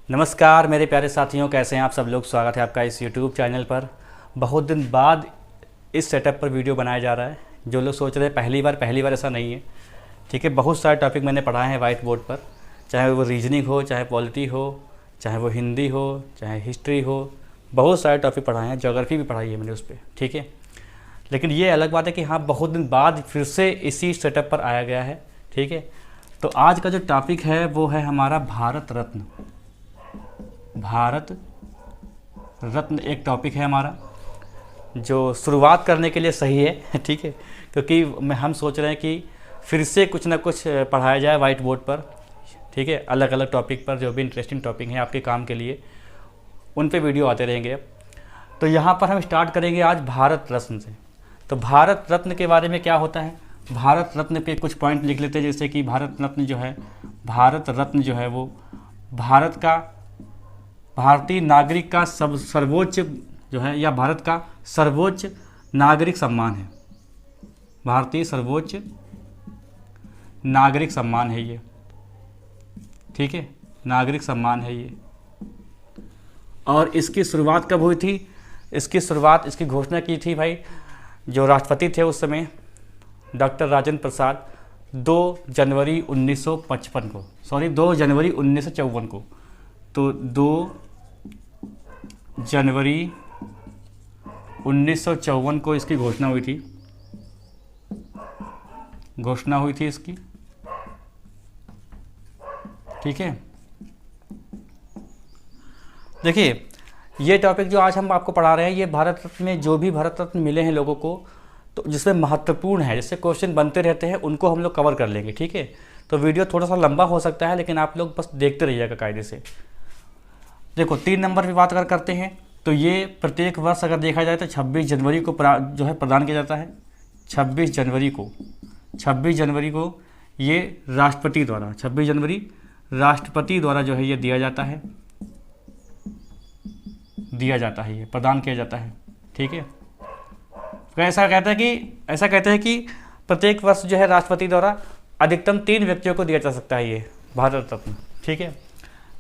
नमस्कार मेरे प्यारे साथियों, कैसे हैं आप सब लोग। स्वागत है आपका इस YouTube चैनल पर। बहुत दिन बाद इस सेटअप पर वीडियो बनाया जा रहा है। जो लोग सोच रहे हैं पहली बार ऐसा नहीं है, ठीक है। बहुत सारे टॉपिक मैंने पढ़ाए हैं वाइट बोर्ड पर, चाहे वो रीजनिंग हो, चाहे पॉलिटी हो, चाहे वो हिंदी हो, चाहे हिस्ट्री हो। बहुत सारे टॉपिक पढ़ाए हैं, ज्योग्राफी भी पढ़ाई है मैंने उस पर, ठीक है। लेकिन ये अलग बात है कि हाँ, बहुत दिन बाद फिर से इसी सेटअप पर आया गया है, ठीक है। तो आज का जो टॉपिक है वो है हमारा भारत रत्न। भारत रत्न एक टॉपिक है हमारा, जो शुरुआत करने के लिए सही है, ठीक है। क्योंकि हम सोच रहे हैं कि फिर से कुछ ना कुछ पढ़ाया जाए वाइट बोर्ड पर, ठीक है। अलग अलग टॉपिक पर जो भी इंटरेस्टिंग टॉपिक हैं आपके काम के लिए, उन पे वीडियो आते रहेंगे अब। तो यहाँ पर हम स्टार्ट करेंगे आज भारत रत्न से। तो भारत रत्न के बारे में क्या होता है, भारत रत्न पे कुछ पॉइंट लिख लेते हैं। जैसे कि भारत रत्न जो है, भारत रत्न जो है वो भारतीय नागरिक का सर्वोच्च जो है, या भारत का सर्वोच्च नागरिक सम्मान है। भारतीय सर्वोच्च नागरिक सम्मान है ये, ठीक है। नागरिक सम्मान है ये। और इसकी शुरुआत कब हुई थी? इसकी घोषणा की थी भाई, जो राष्ट्रपति थे उस समय, डॉक्टर राजेंद्र प्रसाद, 2 जनवरी 1955 को, 2 जनवरी 1954 को। तो 2 जनवरी 1954 को इसकी घोषणा हुई थी। इसकी, ठीक है। देखिए, ये टॉपिक जो आज हम आपको पढ़ा रहे हैं, ये भारत रत्न में जो भी भारत रत्न मिले हैं लोगों को, तो जिसमें महत्वपूर्ण है, जिससे क्वेश्चन बनते रहते हैं, उनको हम लोग कवर कर लेंगे, ठीक है। तो वीडियो थोड़ा सा लंबा हो सकता है, लेकिन आप लोग बस देखते रहिएगा कायदे से। देखो, 3 नंबर पे बात अगर करते हैं तो ये प्रत्येक वर्ष अगर देखा जाए तो 26 जनवरी को जो है प्रदान किया जाता है। 26 जनवरी को ये राष्ट्रपति द्वारा, 26 जनवरी राष्ट्रपति द्वारा जो है ये दिया जाता है, ये प्रदान किया जाता है, ठीक है। तो ऐसा कहते हैं कि प्रत्येक वर्ष जो है राष्ट्रपति द्वारा अधिकतम 3 व्यक्तियों को दिया जा सकता है ये भारत रत्न, ठीक है।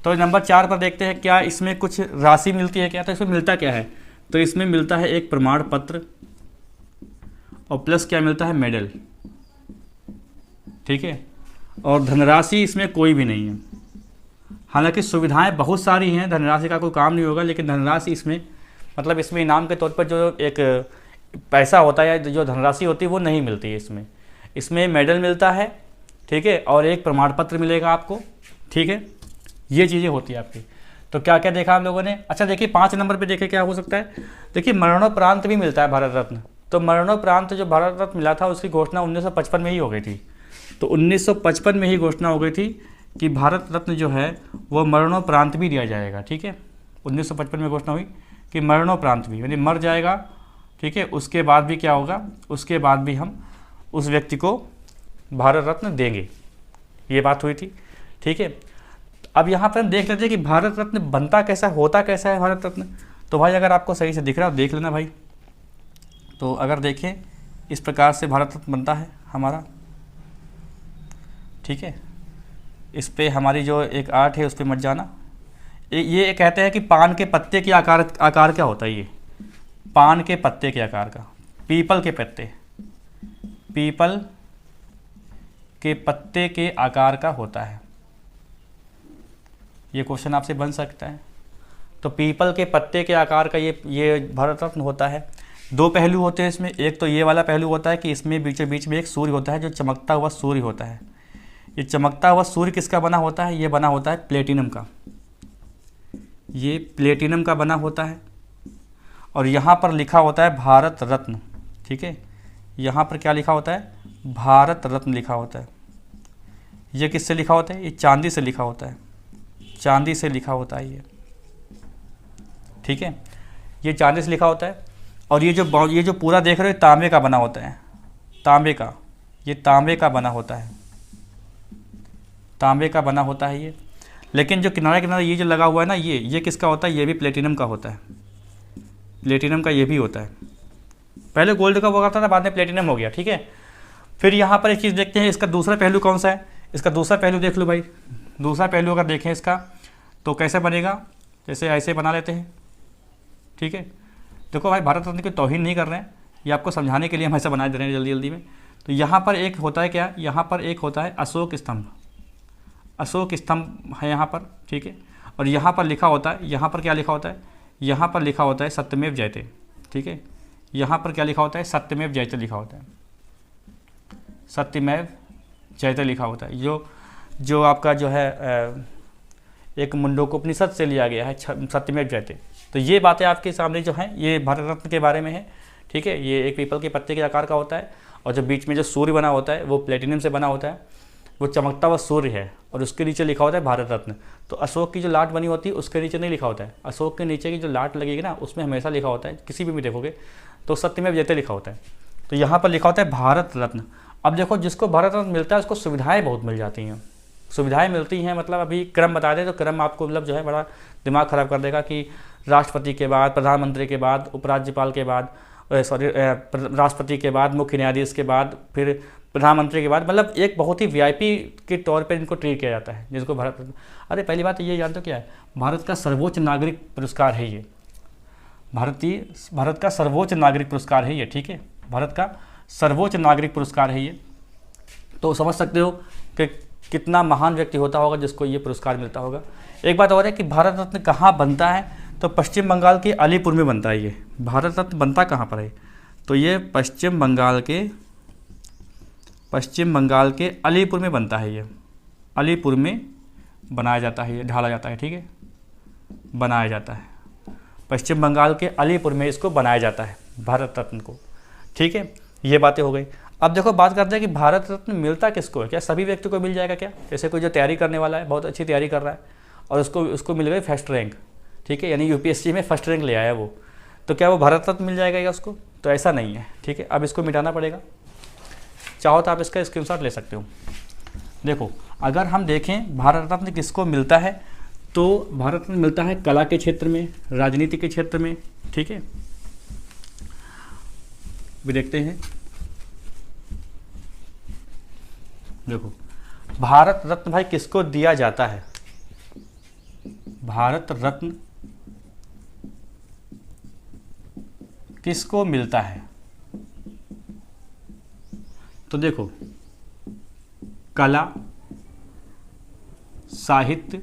तो नंबर 4 पर देखते हैं, क्या इसमें कुछ राशि मिलती है क्या? तो इसमें मिलता क्या है? तो इसमें मिलता है एक प्रमाण पत्र, और प्लस क्या मिलता है? मेडल, ठीक है। और धनराशि इसमें कोई भी नहीं है। हालांकि सुविधाएं बहुत सारी हैं, धनराशि का कोई काम नहीं होगा, लेकिन धनराशि इसमें, मतलब इसमें इनाम के तौर पर जो एक पैसा होता है या जो धनराशि होती है वो नहीं मिलती है इसमें मेडल मिलता है, ठीक है। और एक प्रमाण पत्र मिलेगा आपको, ठीक है। ये चीज़ें होती है आपकी। तो क्या क्या देखा हम लोगों ने? अच्छा देखिए, 5 नंबर पे देखे क्या हो सकता है। देखिए, मरणोपरांत भी मिलता है भारत रत्न। तो मरणोपरांत जो भारत रत्न मिला था उसकी घोषणा 1955 में ही हो गई थी। तो 1955 में ही घोषणा हो गई थी कि भारत रत्न जो है वो मरणोपरांत भी दिया जाएगा, ठीक है। 1955 में घोषणा हुई कि मरणोपरांत भी, यानी मर जाएगा, ठीक है, उसके बाद भी क्या होगा, उसके बाद भी हम उस व्यक्ति को भारत रत्न देंगे। ये बात हुई थी, ठीक है। अब यहाँ पर हम देख लेते हैं कि भारत रत्न बनता कैसा, होता कैसा है भारत रत्न। तो भाई अगर आपको सही से दिख रहा है देख लेना भाई। तो अगर देखें, इस प्रकार से भारत रत्न बनता है हमारा, ठीक है। इस पे हमारी जो एक आर्ट है उस पर मत जाना। ये कहते हैं कि पान के पत्ते के आकार क्या होता है, ये पान के पत्ते के आकार का, पीपल के पत्ते के आकार का होता है। ये क्वेश्चन आपसे बन सकता है। तो पीपल के पत्ते के आकार का ये भारत रत्न होता है। 2 पहलू होते हैं इसमें। एक तो ये वाला पहलू होता है कि इसमें बीचों बीच में एक सूर्य होता है, जो चमकता हुआ सूर्य होता है। ये चमकता हुआ सूर्य किसका बना होता है? ये बना होता है प्लेटिनम का। ये प्लेटिनम का बना होता है। और यहाँ पर लिखा होता है भारत रत्न, ठीक है। यहाँ पर क्या लिखा होता है? भारत रत्न लिखा होता है। ये किससे लिखा होता है? ये चांदी से लिखा होता है, चांदी से लिखा होता है ये, ठीक है। ये चांदी से लिखा होता है। और ये जो पूरा देख रहे हो तांबे का बना होता है, तांबे का, ये तांबे का बना होता है, तांबे का बना होता है ये। लेकिन जो किनारे ये जो लगा हुआ है ना, ये किसका होता है? ये भी प्लेटिनम का होता है, प्लेटिनम का ये भी होता है। पहले गोल्ड का हुआ था, बाद में प्लेटिनम हो गया, ठीक है। फिर यहाँ पर एक चीज़ देखते हैं, इसका दूसरा पहलू कौन सा है। इसका दूसरा पहलू देख लो भाई। दूसरा पहलू अगर देखें इसका, तो कैसे बनेगा, जैसे ऐसे बना लेते हैं, ठीक है। देखो भाई, भारत रत्न की तौहीन नहीं कर रहे हैं, ये आपको समझाने के लिए हम ऐसा बना दे रहे हैं जल्दी जल्दी में। तो यहाँ पर एक होता है क्या, यहाँ पर एक होता है अशोक स्तंभ, अशोक स्तंभ है यहाँ पर, ठीक है। और यहाँ पर लिखा होता है, यहाँ पर क्या लिखा होता है, यहाँ पर लिखा होता है सत्यमेव जयते, ठीक है। यहाँ पर क्या लिखा होता है, सत्यमेव जयते लिखा होता है, सत्यमेव जयते लिखा होता है। जो आपका जो है एक मुंडकोपनिषद से लिया गया है, सत्यमेव जयते। तो ये बातें आपके सामने जो हैं ये भारत रत्न के बारे में है, ठीक है। ये एक पीपल के पत्ते के आकार का होता है, और जो बीच में जो सूर्य बना होता है वो प्लेटिनम से बना होता है, वो चमकता हुआ सूर्य है, और उसके नीचे लिखा होता है भारत रत्न। तो अशोक की जो लाट बनी होती है उसके नीचे नहीं लिखा होता है, अशोक के नीचे की जो लाट लगेगी ना उसमें हमेशा लिखा होता है, किसी भी देखोगे तो सत्यमेव जयते लिखा होता है। तो यहाँ पर लिखा होता है भारत रत्न। अब देखो, जिसको भारत रत्न मिलता है उसको सुविधाएं बहुत मिल जाती हैं, सुविधाएं मिलती हैं, मतलब अभी क्रम बता दें तो क्रम आपको मतलब जो है बड़ा दिमाग ख़राब कर देगा कि राष्ट्रपति के बाद, प्रधानमंत्री के बाद, उपराज्यपाल के बाद, राष्ट्रपति के बाद, मुख्य न्यायाधीश के बाद, फिर प्रधानमंत्री के बाद, मतलब एक बहुत ही वीआईपी के तौर पे इनको ट्रीट किया जाता है, जिसको भारत रत्न। अरे पहली बात ये जानते हो क्या है, भारत का सर्वोच्च नागरिक पुरस्कार है ये, भारत का सर्वोच्च नागरिक पुरस्कार है ये, ठीक है। भारत का सर्वोच्च नागरिक पुरस्कार है ये। तो समझ सकते हो कि कितना महान व्यक्ति होता होगा जिसको ये पुरस्कार मिलता होगा। एक बात और है कि भारत रत्न कहाँ बनता है, तो पश्चिम बंगाल के अलीपुर में बनता है ये। भारत रत्न बनता कहाँ पर है, तो ये पश्चिम बंगाल के अलीपुर में बनता है, ये अलीपुर में बनाया जाता है, ये ढाला जाता है, ठीक है, बनाया जाता है। पश्चिम बंगाल के अलीपुर में इसको बनाया जाता है भारत रत्न को, ठीक है। ये बातें हो गई। अब देखो बात करते हैं कि भारत रत्न मिलता किसको है, क्या सभी व्यक्ति को मिल जाएगा क्या, जैसे कोई जो तैयारी करने वाला है, बहुत अच्छी तैयारी कर रहा है और उसको मिल गई फर्स्ट रैंक, ठीक है, यानी यूपीएससी में फर्स्ट रैंक ले आया वो, तो क्या वो भारत रत्न मिल जाएगा या उसको, तो ऐसा नहीं है, ठीक है। अब इसको मिटाना पड़ेगा, चाहो तो आप इसका स्क्रीनशॉट ले सकते हो। देखो, अगर हम देखें भारत रत्न किसको मिलता है, तो भारत रत्न मिलता है कला के क्षेत्र में, राजनीति के क्षेत्र में, ठीक है। भी देखते हैं, देखो भारत रत्न भाई किसको दिया जाता है, भारत रत्न किसको मिलता है, तो देखो कला, साहित्य,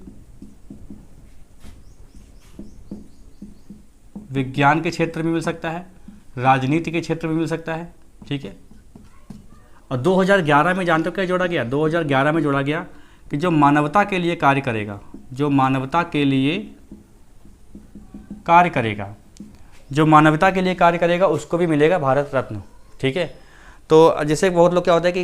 विज्ञान के क्षेत्र में मिल सकता है, राजनीति के क्षेत्र में मिल सकता है, ठीक है। और 2011 में जानते हो क्या जोड़ा गया, 2011 में जोड़ा गया कि जो मानवता के लिए कार्य करेगा, जो मानवता के लिए कार्य करेगा, जो मानवता के लिए कार्य करेगा उसको भी मिलेगा भारत रत्न, ठीक है। तो जैसे बहुत लोग क्या होता है कि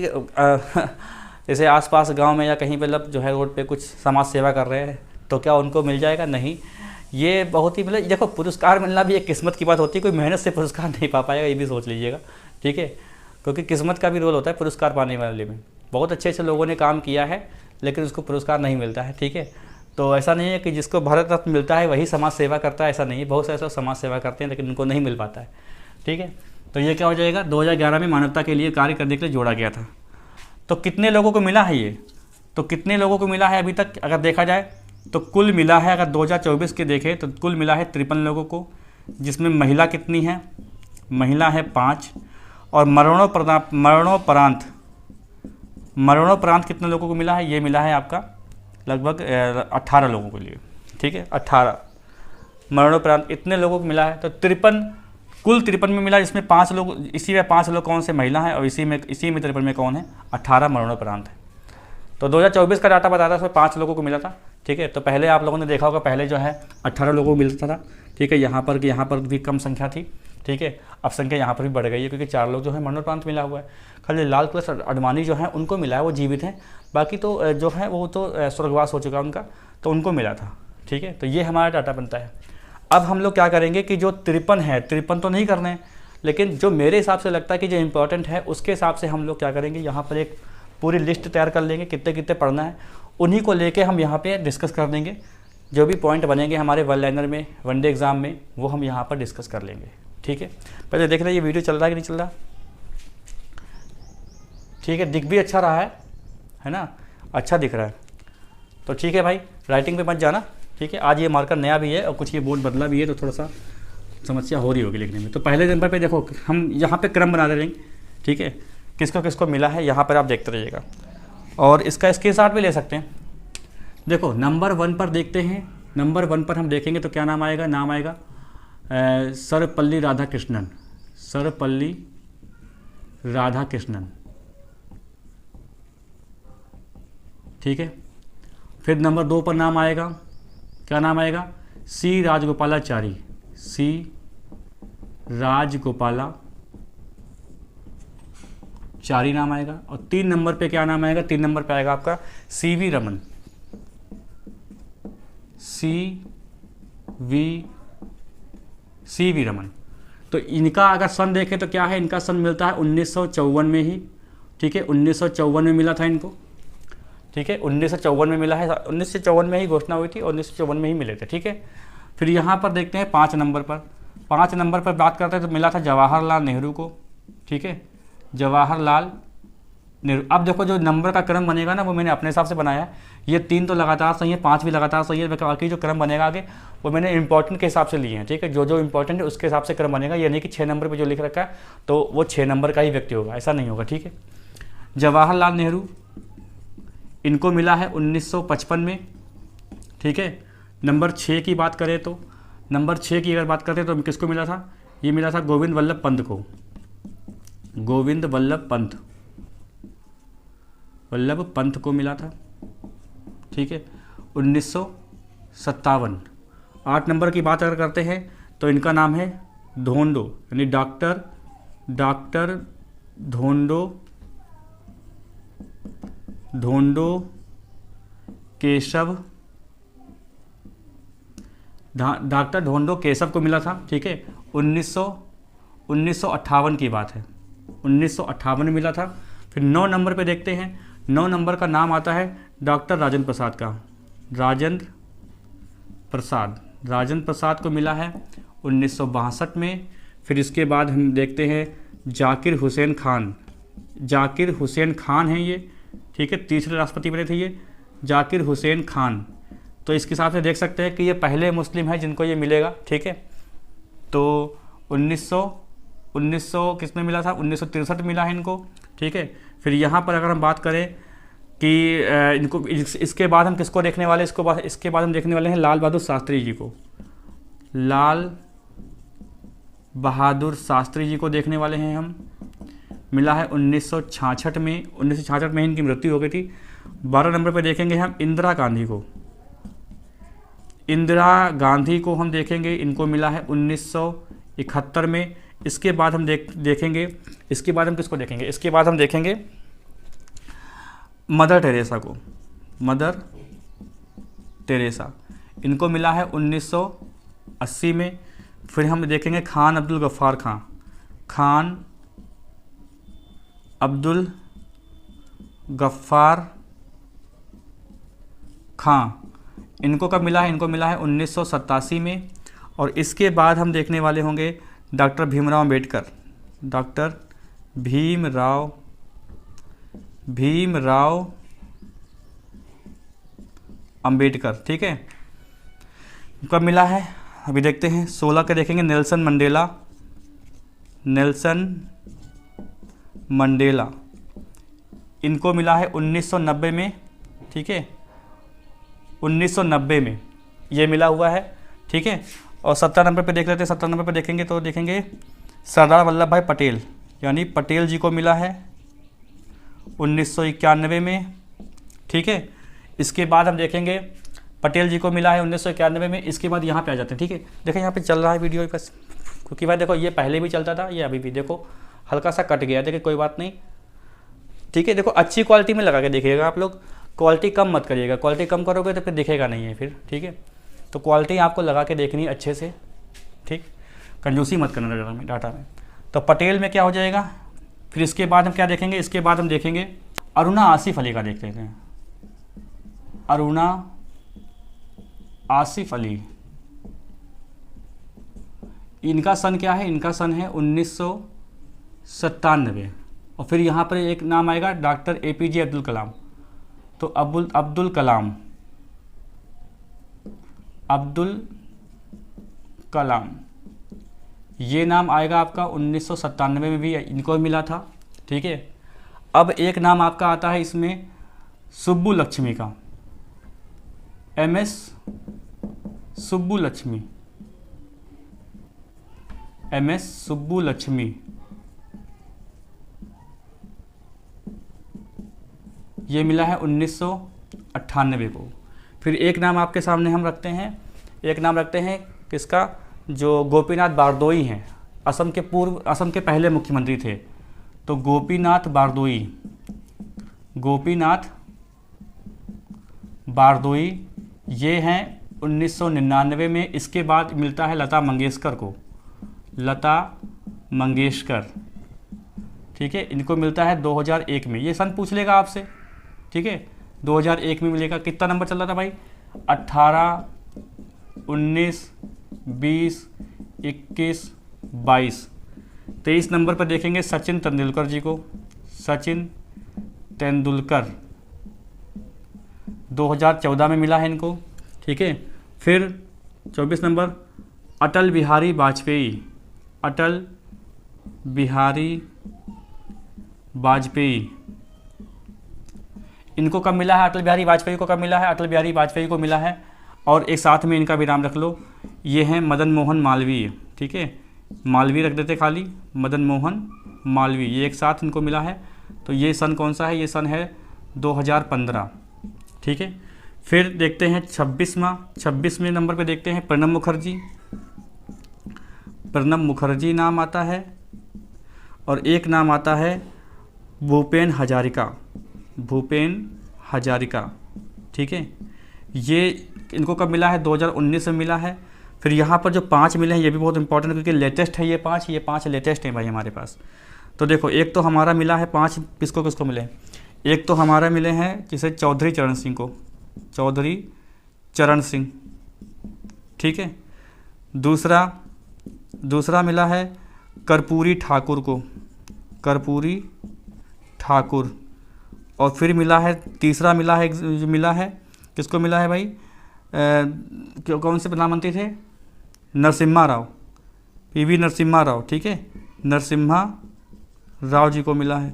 जैसे आसपास गांव में या कहीं पे मतलब जो है रोड पे कुछ समाज सेवा कर रहे हैं, तो क्या उनको मिल जाएगा, नहीं। ये बहुत ही मतलब देखो, पुरस्कार मिलना भी एक किस्मत की बात होती है, कोई मेहनत से पुरस्कार नहीं पा पाएगा, ये भी सोच लीजिएगा, ठीक है। क्योंकि किस्मत का भी रोल होता है पुरस्कार पाने वाले में। बहुत अच्छे अच्छे लोगों ने काम किया है लेकिन उसको पुरस्कार नहीं मिलता है, ठीक है। तो ऐसा नहीं है कि जिसको भारत रत्न मिलता है वही समाज सेवा करता है, ऐसा नहीं है। बहुत से ऐसा समाज सेवा करते हैं लेकिन उनको नहीं मिल पाता है, ठीक है। तो ये क्या हो जाएगा, 2011 में मानवता के लिए कार्य करने के लिए जोड़ा गया था। तो कितने लोगों को मिला है ये, तो कितने लोगों को मिला है अभी तक अगर देखा जाए तो कुल मिला है, अगर 2024 के देखें तो कुल मिला है 53 लोगों को, जिसमें महिला कितनी है, महिला है 5, और मरणोपरांत कितने लोगों को मिला है, ये मिला है आपका लगभग 18 लोगों के लिए, ठीक है। 18 मरणोपरांत इतने लोगों को मिला है। तो 53 कुल 53 में मिला, जिसमें 5 लोग, इसी में 5 लोग कौन से महिला हैं और इसी में 53 में कौन है, 18 मरणोपरांत है। तो 2024 का डाटा बताया था, उसमें 5 लोगों को मिला था, ठीक है। तो पहले आप लोगों ने देखा होगा, पहले जो है 18 लोगों को मिलता था, ठीक है। यहाँ पर भी कम संख्या थी, ठीक है। अब संख्या यहाँ पर भी बढ़ गई है क्योंकि 4 लोग जो है मरणोपरांत मिला हुआ है। खाली लाल कृष्ण आडवाणी जो है उनको मिला है, वो जीवित हैं, बाकी तो जो है वो तो स्वर्गवास हो चुका उनका, तो उनको मिला था, ठीक है। तो ये हमारा डाटा बनता है। अब हम लोग क्या करेंगे कि जो 53 है, 53 तो नहीं करने हैं, लेकिन जो मेरे हिसाब से लगता है कि जो इम्पोर्टेंट है उसके हिसाब से हम लोग क्या करेंगे, यहाँ पर एक पूरी लिस्ट तैयार कर लेंगे, कितने कितने पढ़ना है, उन्हीं को लेके हम यहाँ पे डिस्कस कर देंगे। जो भी पॉइंट बनेंगे हमारे वन लाइनर में, वनडे एग्जाम में, वो हम यहाँ पर डिस्कस कर लेंगे, ठीक है। पहले देख रहे ये वीडियो चल रहा है कि नहीं चल रहा, ठीक है। दिख भी अच्छा रहा है ना, अच्छा दिख रहा है, तो ठीक है भाई, राइटिंग पे मत जाना, ठीक है, आज ये मार्कर नया भी है और कुछ ये बोर्ड बदला भी है, तो थोड़ा सा समस्या हो रही होगी लिखने में। तो पहले नंबर पे देखो हम यहाँ पे क्रम बना दे रहे हैं, ठीक है, किसको किसको मिला है यहाँ पर आप देखते रहिएगा, और इसका स्क्रीनशॉट भी ले सकते हैं। देखो नंबर 1 पर देखते हैं, नंबर 1 पर हम देखेंगे तो क्या नाम आएगा, नाम आएगा सर्वपल्ली राधाकृष्णन, सर्वपल्ली राधाकृष्णन, ठीक है। फिर नंबर 2 पर नाम आएगा, क्या नाम आएगा, सी राजगोपालाचारी, सी राजगोपालाचारी नाम आएगा। और 3 नंबर पे क्या नाम आएगा, 3 नंबर पे आएगा आपका सीवी रमन, सीवी रमन। तो इनका अगर सन देखें तो क्या है, इनका सन मिलता है 1954 में ही, ठीक है, 1954 में मिला था इनको, ठीक है, 1954 में मिला है, 1954 में ही घोषणा हुई थी और 1954 में ही मिले थे, ठीक है। फिर यहाँ पर देखते हैं 5 नंबर पर, 5 नंबर पर बात करते हैं तो मिला था जवाहरलाल नेहरू को, ठीक है, जवाहरलाल नेहरू। अब देखो जो नंबर का क्रम बनेगा ना वो मैंने अपने हिसाब से बनाया है, ये 3 तो लगातार सही है, 5 भी लगातार सही है, बाकी जो क्रम बनेगा आगे वो मैंने इंपॉर्टेंट के हिसाब से लिए हैं, ठीक है, जो जो इंपॉर्टेंट है उसके हिसाब से क्रम बनेगा, ये नहीं कि 6 नंबर पे जो लिख रखा है तो वो 6 नंबर का ही व्यक्ति होगा, ऐसा नहीं होगा, ठीक है। जवाहरलाल नेहरू इनको मिला है 1955 में, ठीक है। नंबर 6 की बात करें तो, नंबर 6 की अगर बात करें तो किसको मिला था, ये मिला था गोविंद वल्लभ पंत को, गोविंद वल्लभ पंत को मिला था, ठीक है, 1957। 8 नंबर की बात अगर करते हैं तो इनका नाम है धोंडो, यानी डॉक्टर धोंडो केशव, डॉक्टर धोंडो केशव को मिला था, ठीक है, 1958 की बात है, 1958 में मिला था। फिर 9 नंबर पे देखते हैं, 9 नंबर का नाम आता है डॉक्टर राजेंद्र प्रसाद का, राजेंद्र प्रसाद को मिला है 1962 में। फिर इसके बाद हम देखते हैं जाकिर हुसैन खान हैं ये, ठीक है, तीसरे राष्ट्रपति बने थे ये जाकिर हुसैन खान। तो इसके हिसाब से देख सकते हैं कि ये पहले मुस्लिम है जिनको ये मिलेगा, ठीक है। तो 1900 किसमें मिला था, 1963 मिला है इनको, ठीक है। फिर यहाँ पर अगर हम बात करें कि इनको इसके बाद हम किसको देखने वाले, इसके बाद हम देखने वाले हैं लाल बहादुर शास्त्री जी को, लाल बहादुर शास्त्री जी को देखने वाले हैं हम। मिला है 1966 में, 1966 में इनकी मृत्यु हो गई थी। 12 नंबर पर देखेंगे हम इंदिरा गांधी को हम देखेंगे, इनको मिला है 1971 में। इसके बाद हम देखेंगे, इसके बाद हम किसको देखेंगे, इसके बाद हम देखेंगे मदर टेरेसा, इनको मिला है 1980 में। फिर हम देखेंगे खान अब्दुल गफ्फार खां, इनको कब मिला है, इनको मिला है 1987 में। और इसके बाद हम देखने वाले होंगे डॉक्टर भीमराव अंबेडकर, ठीक है, कब मिला है अभी देखते हैं। 16 के देखेंगे नेल्सन मंडेला, इनको मिला है 1990 में, ठीक है, 1990 में ये मिला हुआ है, ठीक है। और 17 नंबर पे देख लेते हैं, 17 नंबर पे देखेंगे तो देखेंगे सरदार वल्लभ भाई पटेल, यानी पटेल जी को मिला है 1991 में, ठीक है। इसके बाद हम देखेंगे पटेल जी को मिला है 1991 में। इसके बाद यहाँ पे आ जाते हैं, ठीक है। देखें यहाँ पे चल रहा है वीडियो बस, क्योंकि भाई देखो ये पहले भी चलता था, ये अभी भी देखो हल्का सा कट गया, देखिए कोई बात नहीं, ठीक है। देखो अच्छी क्वालिटी में लगा के देखिएगा आप लोग, क्वालिटी कम मत करिएगा, क्वालिटी कम करोगे तो फिर दिखेगा नहीं है फिर, ठीक है। तो क्वालिटी आपको लगा के देखनी है अच्छे से, ठीक, कंजूसी मत करना डाटा में। तो पटेल में क्या हो जाएगा। फिर इसके बाद हम क्या देखेंगे, इसके बाद हम देखेंगे अरुणा आसिफ अली का देख लेते हैं। अरुणा आसिफ अली, इनका सन क्या है, इनका सन है 1997। और फिर यहाँ पर एक नाम आएगा डॉक्टर APJ अब्दुल कलाम। तो अब्दुल कलाम अब्दुल कलाम, ये नाम आएगा आपका 1997 में भी इनको मिला था। ठीक है, अब एक नाम आपका आता है इसमें सुब्बुलक्ष्मी का, MS सुब्बुलक्ष्मी, MS सुब्बुलक्ष्मी, ये मिला है 1998 को। फिर एक नाम आपके सामने हम रखते हैं, एक नाम रखते हैं किसका, जो गोपीनाथ बारदोई हैं, असम के पहले मुख्यमंत्री थे। तो गोपीनाथ बारदोई ये हैं 1999 में। इसके बाद मिलता है लता मंगेशकर को, लता मंगेशकर। ठीक है, इनको मिलता है 2001 में। ये सन पूछ लेगा आपसे। ठीक है, 2001 में मिलेगा। कितना नंबर चल रहा था भाई, 18, 19, 20, 21, 22, 23 नंबर पर देखेंगे सचिन तेंदुलकर जी को। सचिन तेंदुलकर 2014 में मिला है इनको। ठीक है, फिर 24 नंबर अटल बिहारी वाजपेयी, अटल बिहारी वाजपेयी, इनको कब मिला है, अटल बिहारी वाजपेयी को कब मिला है, अटल बिहारी वाजपेयी को मिला है। और एक साथ में इनका भी नाम रख लो, ये हैं मदन मोहन मालवीय। ठीक है, मालवीय रख देते खाली, मदन मोहन मालवीय, ये एक साथ इनको मिला है। तो ये सन कौन सा है, ये सन है 2015। ठीक है, फिर देखते हैं 26वें नंबर पे देखते हैं प्रणब मुखर्जी। प्रणब मुखर्जी नाम आता है। और एक नाम आता है भूपेन हजारिका, भूपेन हजारिका। ठीक है, ये इनको कब मिला है, 2019 में मिला है। फिर यहाँ पर जो 5 मिले हैं ये भी बहुत इंपॉर्टेंट, क्योंकि लेटेस्ट है ये 5 लेटेस्ट हैं भाई हमारे पास। तो देखो, एक तो हमारा मिला है 5, किसको किसको मिले, एक तो हमारा मिले हैं जिसे चौधरी चरण सिंह को, चौधरी चरण सिंह। ठीक है, दूसरा मिला है कर्पूरी ठाकुर को, कर्पूरी ठाकुर। और फिर मिला है, तीसरा मिला है, जो मिला है किसको मिला है भाई, कौन से प्रधानमंत्री थे, नरसिम्हा राव, PV नरसिम्हा राव। ठीक है, नरसिम्हा राव जी को मिला है।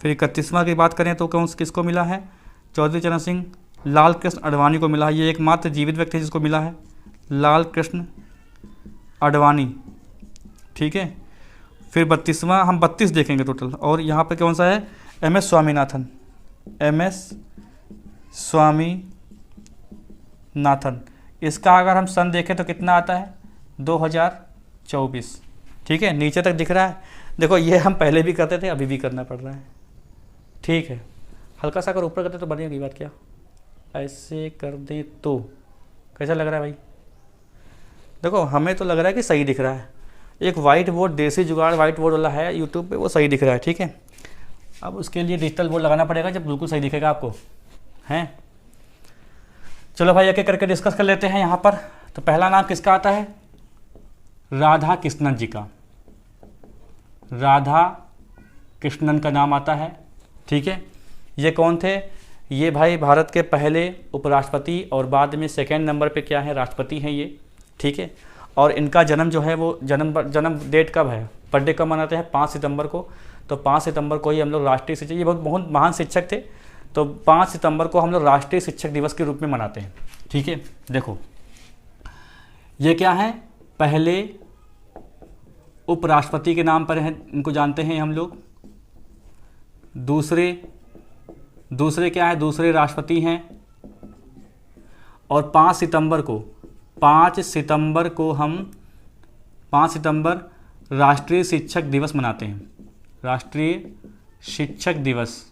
फिर 31वां की बात करें तो किसको मिला है, चौधरी चरण सिंह, लाल कृष्ण आडवाणी को मिला है। ये एकमात्र जीवित व्यक्ति जिसको मिला है, लाल कृष्ण आडवाणी। ठीक है, फिर 32वां, हम 32 देखेंगे टोटल। और यहाँ पे कौन सा है, MS स्वामीनाथन, MS स्वामीनाथन। इसका अगर हम सन देखें तो कितना आता है, 2024। ठीक है, नीचे तक दिख रहा है। देखो, ये हम पहले भी करते थे, अभी भी करना पड़ रहा है। ठीक है, हल्का सा अगर ऊपर करते तो बढ़िया की बात, क्या ऐसे कर दे तो कैसा लग रहा है भाई। देखो, हमें तो लग रहा है कि सही दिख रहा है। एक वाइट बोर्ड, देसी जुगाड़ वाइट बोर्ड वाला है यूट्यूब पे, वो सही दिख रहा है। ठीक है, अब उसके लिए डिजिटल बोर्ड लगाना पड़ेगा जब बिल्कुल सही दिखेगा आपको, हैं। चलो भाई, एक एक करके डिस्कस कर लेते हैं यहाँ पर। तो पहला नाम किसका आता है, राधा कृष्णन जी का, राधा कृष्णन का नाम आता है। ठीक है, ये कौन थे, ये भाई भारत के पहले उपराष्ट्रपति और बाद में सेकेंड नंबर पे क्या है, राष्ट्रपति हैं ये। ठीक है, और इनका जन्म जो है वो जन्म डेट कब है, बर्थडे कब मनाते हैं, 5 सितंबर को। तो 5 सितंबर को ही हम लोग राष्ट्रीय शिक्षक, ये बहुत महान शिक्षक थे, तो 5 सितंबर को हम लोग राष्ट्रीय शिक्षक दिवस के रूप में मनाते हैं। ठीक है, देखो ये क्या है, पहले उपराष्ट्रपति के नाम पर हैं, इनको जानते हैं हम लोग। दूसरे क्या है, दूसरे राष्ट्रपति हैं। और 5 सितंबर राष्ट्रीय शिक्षक दिवस मनाते हैं। राष्ट्रीय शिक्षक दिवस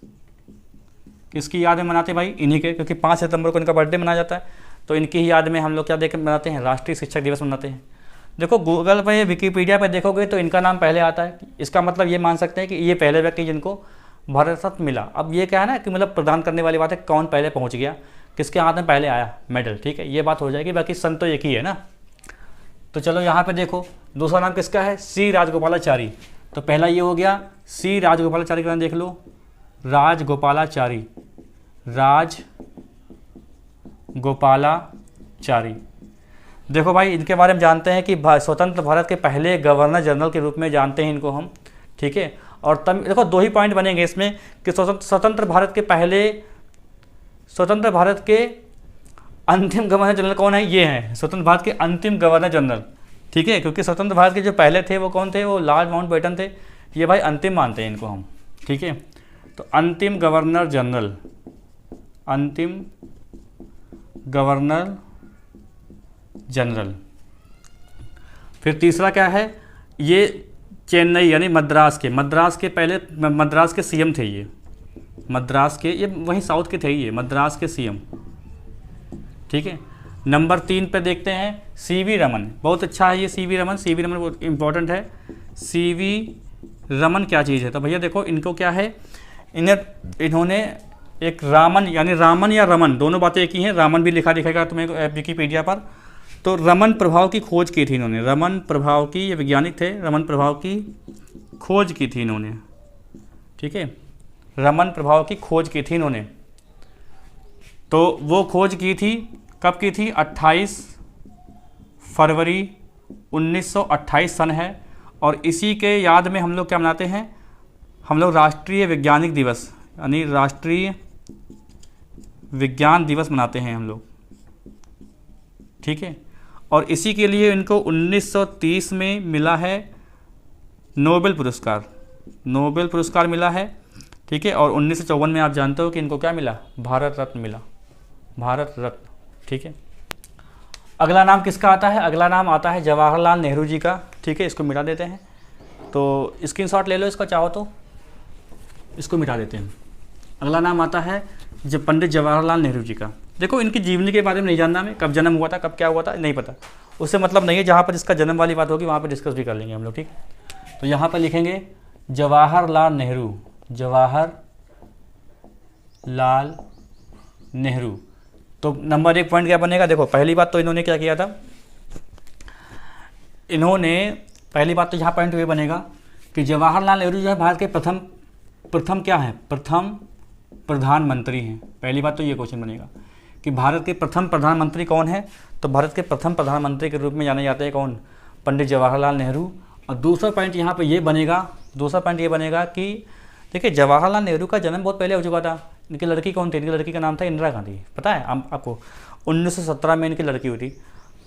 किसकी याद में मनाते हैं भाई, इन्हीं के, क्योंकि 5 सितंबर को इनका बर्थडे मनाया जाता है। तो इनकी ही याद में हम लोग क्या देख मनाते हैं, राष्ट्रीय शिक्षक दिवस मनाते हैं। देखो, गूगल पे, विकिपीडिया पे देखोगे तो इनका नाम पहले आता है। इसका मतलब ये मान सकते हैं कि ये पहले व्यक्ति जिनको भारत रत्न मिला। अब ये क्या है ना कि मतलब प्रदान करने वाली बात है, कौन पहले पहुंच गया, किसके हाथ में पहले आया मेडल। ठीक है, ये बात हो जाएगी, बाकी सन तो एक ही है ना। तो चलो यहाँ पे देखो, दूसरा नाम किसका है, C राजगोपालाचारी। तो पहला ये हो गया, C राजगोपालाचारी का नाम देख लो, राजगोपालाचारी, राजगोपालाचारी। कर्मचारी। देखो भाई, इनके बारे में जानते हैं कि स्वतंत्र भारत के पहले गवर्नर जनरल के रूप में जानते हैं इनको हम, ठीक है। और तब देखो 2 ही पॉइंट बनेंगे इसमें कि स्वतंत्र भारत के अंतिम गवर्नर जनरल कौन है, ये हैं स्वतंत्र भारत के अंतिम गवर्नर जनरल, ठीक है। क्योंकि स्वतंत्र भारत के जो पहले थे वो कौन थे, वो लॉर्ड माउंटबेटन थे, ये भाई अंतिम मानते हैं इनको हम, ठीक है। तो अंतिम गवर्नर जनरल, अंतिम गवर्नर जनरल। फिर तीसरा क्या है, ये चेन्नई यानी मद्रास के पहले मद्रास के सीएम थे ये, मद्रास के, ये वहीं साउथ के थे ये, मद्रास के सीएम, ठीक है। नंबर 3 पे देखते हैं सीवी रमन, बहुत अच्छा है ये सीवी रमन बहुत इंपॉर्टेंट है। सीवी रमन क्या चीज़ है, तो भैया देखो इनको क्या है, इन्होंने एक रामन यानी रामन या रमन दोनों बातें एक ही हैं, रामन भी लिखा दिखेगा तुम्हें विकिपीडिया पर। तो रमन प्रभाव की खोज की थी इन्होंने, रमन प्रभाव की, ये वैज्ञानिक थे, रमन प्रभाव की खोज की थी इन्होंने, ठीक है। रमन प्रभाव की खोज की थी इन्होंने। तो वो खोज की थी, कब की थी, 28 फरवरी 1928 सन है। और इसी के याद में हम लोग क्या मनाते हैं, हम लोग राष्ट्रीय वैज्ञानिक दिवस यानी राष्ट्रीय विज्ञान दिवस मनाते हैं हम लोग, ठीक है। और इसी के लिए इनको 1930 में मिला है नोबेल पुरस्कार मिला है, ठीक है। और 1954 में आप जानते हो कि इनको क्या मिला, भारत रत्न मिला, भारत रत्न, ठीक है। अगला नाम किसका आता है, अगला नाम आता है जवाहरलाल नेहरू जी का, ठीक है। इसको मिटा देते हैं, तो स्क्रीनशॉट ले लो इसका, चाहो तो इसको मिटा देते हैं। अगला नाम आता है जब पंडित जवाहरलाल नेहरू जी का। देखो इनकी जीवनी के बारे में नहीं जानना हमें, कब जन्म हुआ था, कब क्या हुआ था नहीं पता, उससे मतलब नहीं है। जहाँ पर इसका जन्म वाली बात होगी वहाँ पर डिस्कस भी कर लेंगे हम लोग, ठीक। तो यहाँ पर लिखेंगे जवाहरलाल नेहरू। तो नंबर 1 पॉइंट क्या बनेगा, देखो पहली बात तो इन्होंने क्या किया था, पहली बात तो यहाँ पॉइंट ये बनेगा कि जवाहरलाल नेहरू जो है भारत के प्रथम क्या है, प्रथम प्रधानमंत्री हैं। पहली बात तो ये क्वेश्चन बनेगा कि भारत के प्रथम प्रधानमंत्री कौन है, तो भारत के प्रथम प्रधानमंत्री के रूप में जाने जाते हैं कौन, पंडित जवाहरलाल नेहरू। और दूसरा पॉइंट यहाँ पे ये बनेगा कि देखिए जवाहरलाल नेहरू का जन्म बहुत पहले हो चुका था। इनकी लड़की कौन थी, इनकी लड़की का नाम था इंदिरा गांधी, पता है आपको, 1917 में इनकी लड़की हुई थी,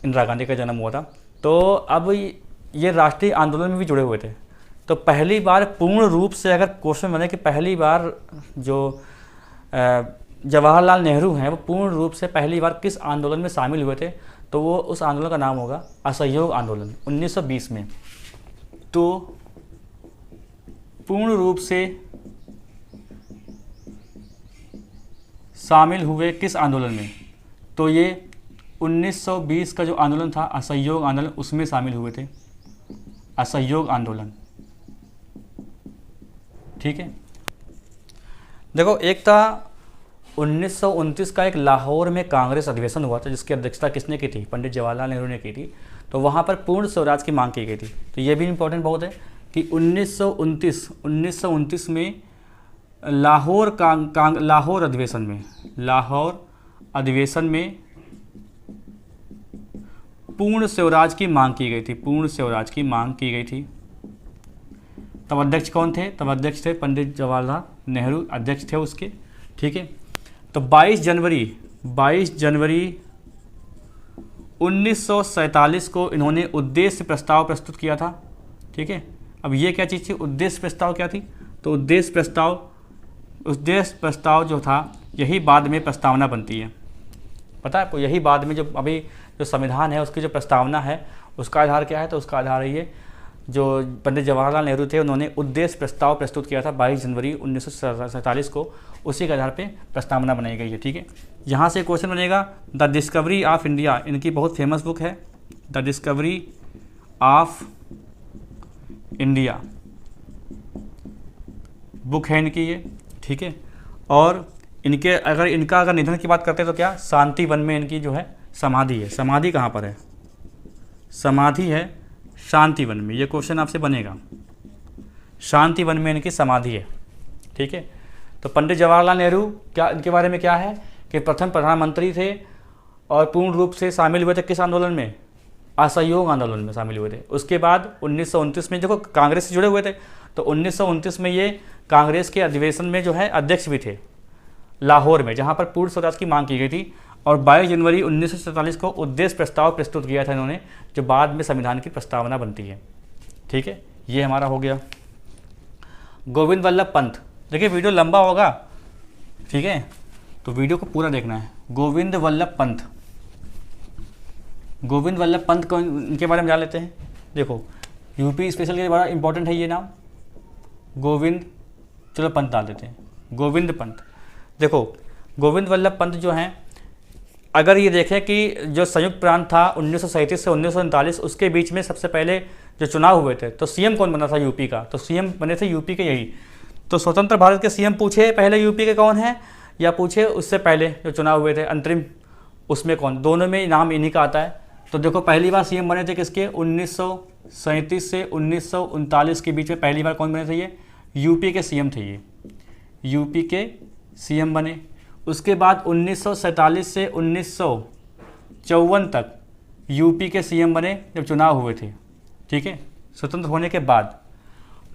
इंदिरा गांधी का जन्म हुआ था। तो अब ये राष्ट्रीय आंदोलन में भी जुड़े हुए थे। तो पहली बार पूर्ण रूप से अगर क्वेश्चन बने कि पहली बार जो जवाहरलाल नेहरू हैं वो पूर्ण रूप से पहली बार किस आंदोलन में शामिल हुए थे, तो वो उस आंदोलन का नाम होगा असहयोग आंदोलन 1920 में। तो पूर्ण रूप से शामिल हुए किस आंदोलन में, तो ये 1920 का जो आंदोलन था असहयोग आंदोलन, उसमें शामिल हुए थे, असहयोग आंदोलन, ठीक है। देखो एक था 1929 का एक लाहौर में कांग्रेस अधिवेशन हुआ था जिसकी अध्यक्षता किसने की थी, पंडित जवाहरलाल नेहरू ने की थी। तो वहाँ पर पूर्ण स्वराज की मांग की गई थी। तो ये भी इम्पोर्टेंट बहुत है कि 1929 में लाहौर अधिवेशन में पूर्ण स्वराज की मांग की गई थी, पूर्ण स्वराज की मांग की गई थी। तब अध्यक्ष कौन थे, तब अध्यक्ष थे पंडित जवाहरलाल नेहरू, अध्यक्ष थे उसके, ठीक है। तो 22 जनवरी 1947 को इन्होंने उद्देश्य प्रस्ताव प्रस्तुत किया था, ठीक है। अब ये क्या चीज़ थी, उद्देश्य प्रस्ताव क्या थी, तो उद्देश्य प्रस्ताव जो था यही बाद में प्रस्तावना बनती है, पता है आपको। यही बाद में जो अभी जो संविधान है उसकी जो प्रस्तावना है उसका आधार क्या है, तो उसका आधार ये जो पंडित जवाहरलाल नेहरू थे उन्होंने उद्देश्य प्रस्ताव प्रस्तुत किया था 22 जनवरी 1947 को, उसी के आधार पे प्रस्तावना बनाई गई है, ठीक है। यहाँ से क्वेश्चन बनेगा द डिस्कवरी ऑफ इंडिया, इनकी बहुत फेमस बुक है the discovery of India, book है इनकी ये, ठीक है। और इनका अगर निधन की बात करते हैं तो क्या, शांति वन में इनकी जो है समाधि है। समाधि कहाँ पर है, समाधि है शांति वन में, ये क्वेश्चन आपसे बनेगा, शांति वन में इनकी समाधि है, ठीक है। तो पंडित जवाहरलाल नेहरू क्या, इनके बारे में क्या है कि प्रथम प्रधानमंत्री थे और पूर्ण रूप से शामिल हुए थे किस आंदोलन में, असहयोग आंदोलन में शामिल हुए थे। उसके बाद 1929 में देखो कांग्रेस से जुड़े हुए थे, तो 1929 में ये कांग्रेस के अधिवेशन में जो है अध्यक्ष भी थे लाहौर में, जहाँ पर पूर्ण स्वराज की मांग की गई थी। और 22 जनवरी 1947 को उद्देश्य प्रस्ताव प्रस्तुत किया था इन्होंने, जो बाद में संविधान की प्रस्तावना बनती है। ठीक है, ये हमारा हो गया। गोविंद वल्लभ पंत, देखिए वीडियो लंबा होगा, ठीक है, तो वीडियो को पूरा देखना है। गोविंद वल्लभ पंत, गोविंद वल्लभ पंत को इनके बारे में जान लेते हैं। देखो यूपी स्पेशल के लिए बड़ा इंपॉर्टेंट है ये नाम, गोविंद, चलो पंत डाल देते हैं, गोविंद पंत। देखो गोविंद वल्लभ पंत जो हैं, अगर ये देखें कि जो संयुक्त प्रांत था 1937 से 1939, उसके बीच में सबसे पहले जो चुनाव हुए थे, तो सीएम कौन बना था यूपी का, तो सीएम बने थे यूपी के यही। तो स्वतंत्र भारत के सीएम पूछे पहले यूपी के कौन है, या पूछे उससे पहले जो चुनाव हुए थे अंतरिम, उसमें कौन, दोनों में नाम इन्हीं का आता है। तो देखो पहली बार सीएम बने थे किसके, 1937 से 1939 के बीच में पहली बार कौन बने थे, ये यूपी के सीएम थे, ये यूपी के सीएम बने। उसके बाद 1947 से 1954 तक यूपी के सीएम बने जब चुनाव हुए थे, ठीक है, स्वतंत्र होने के बाद।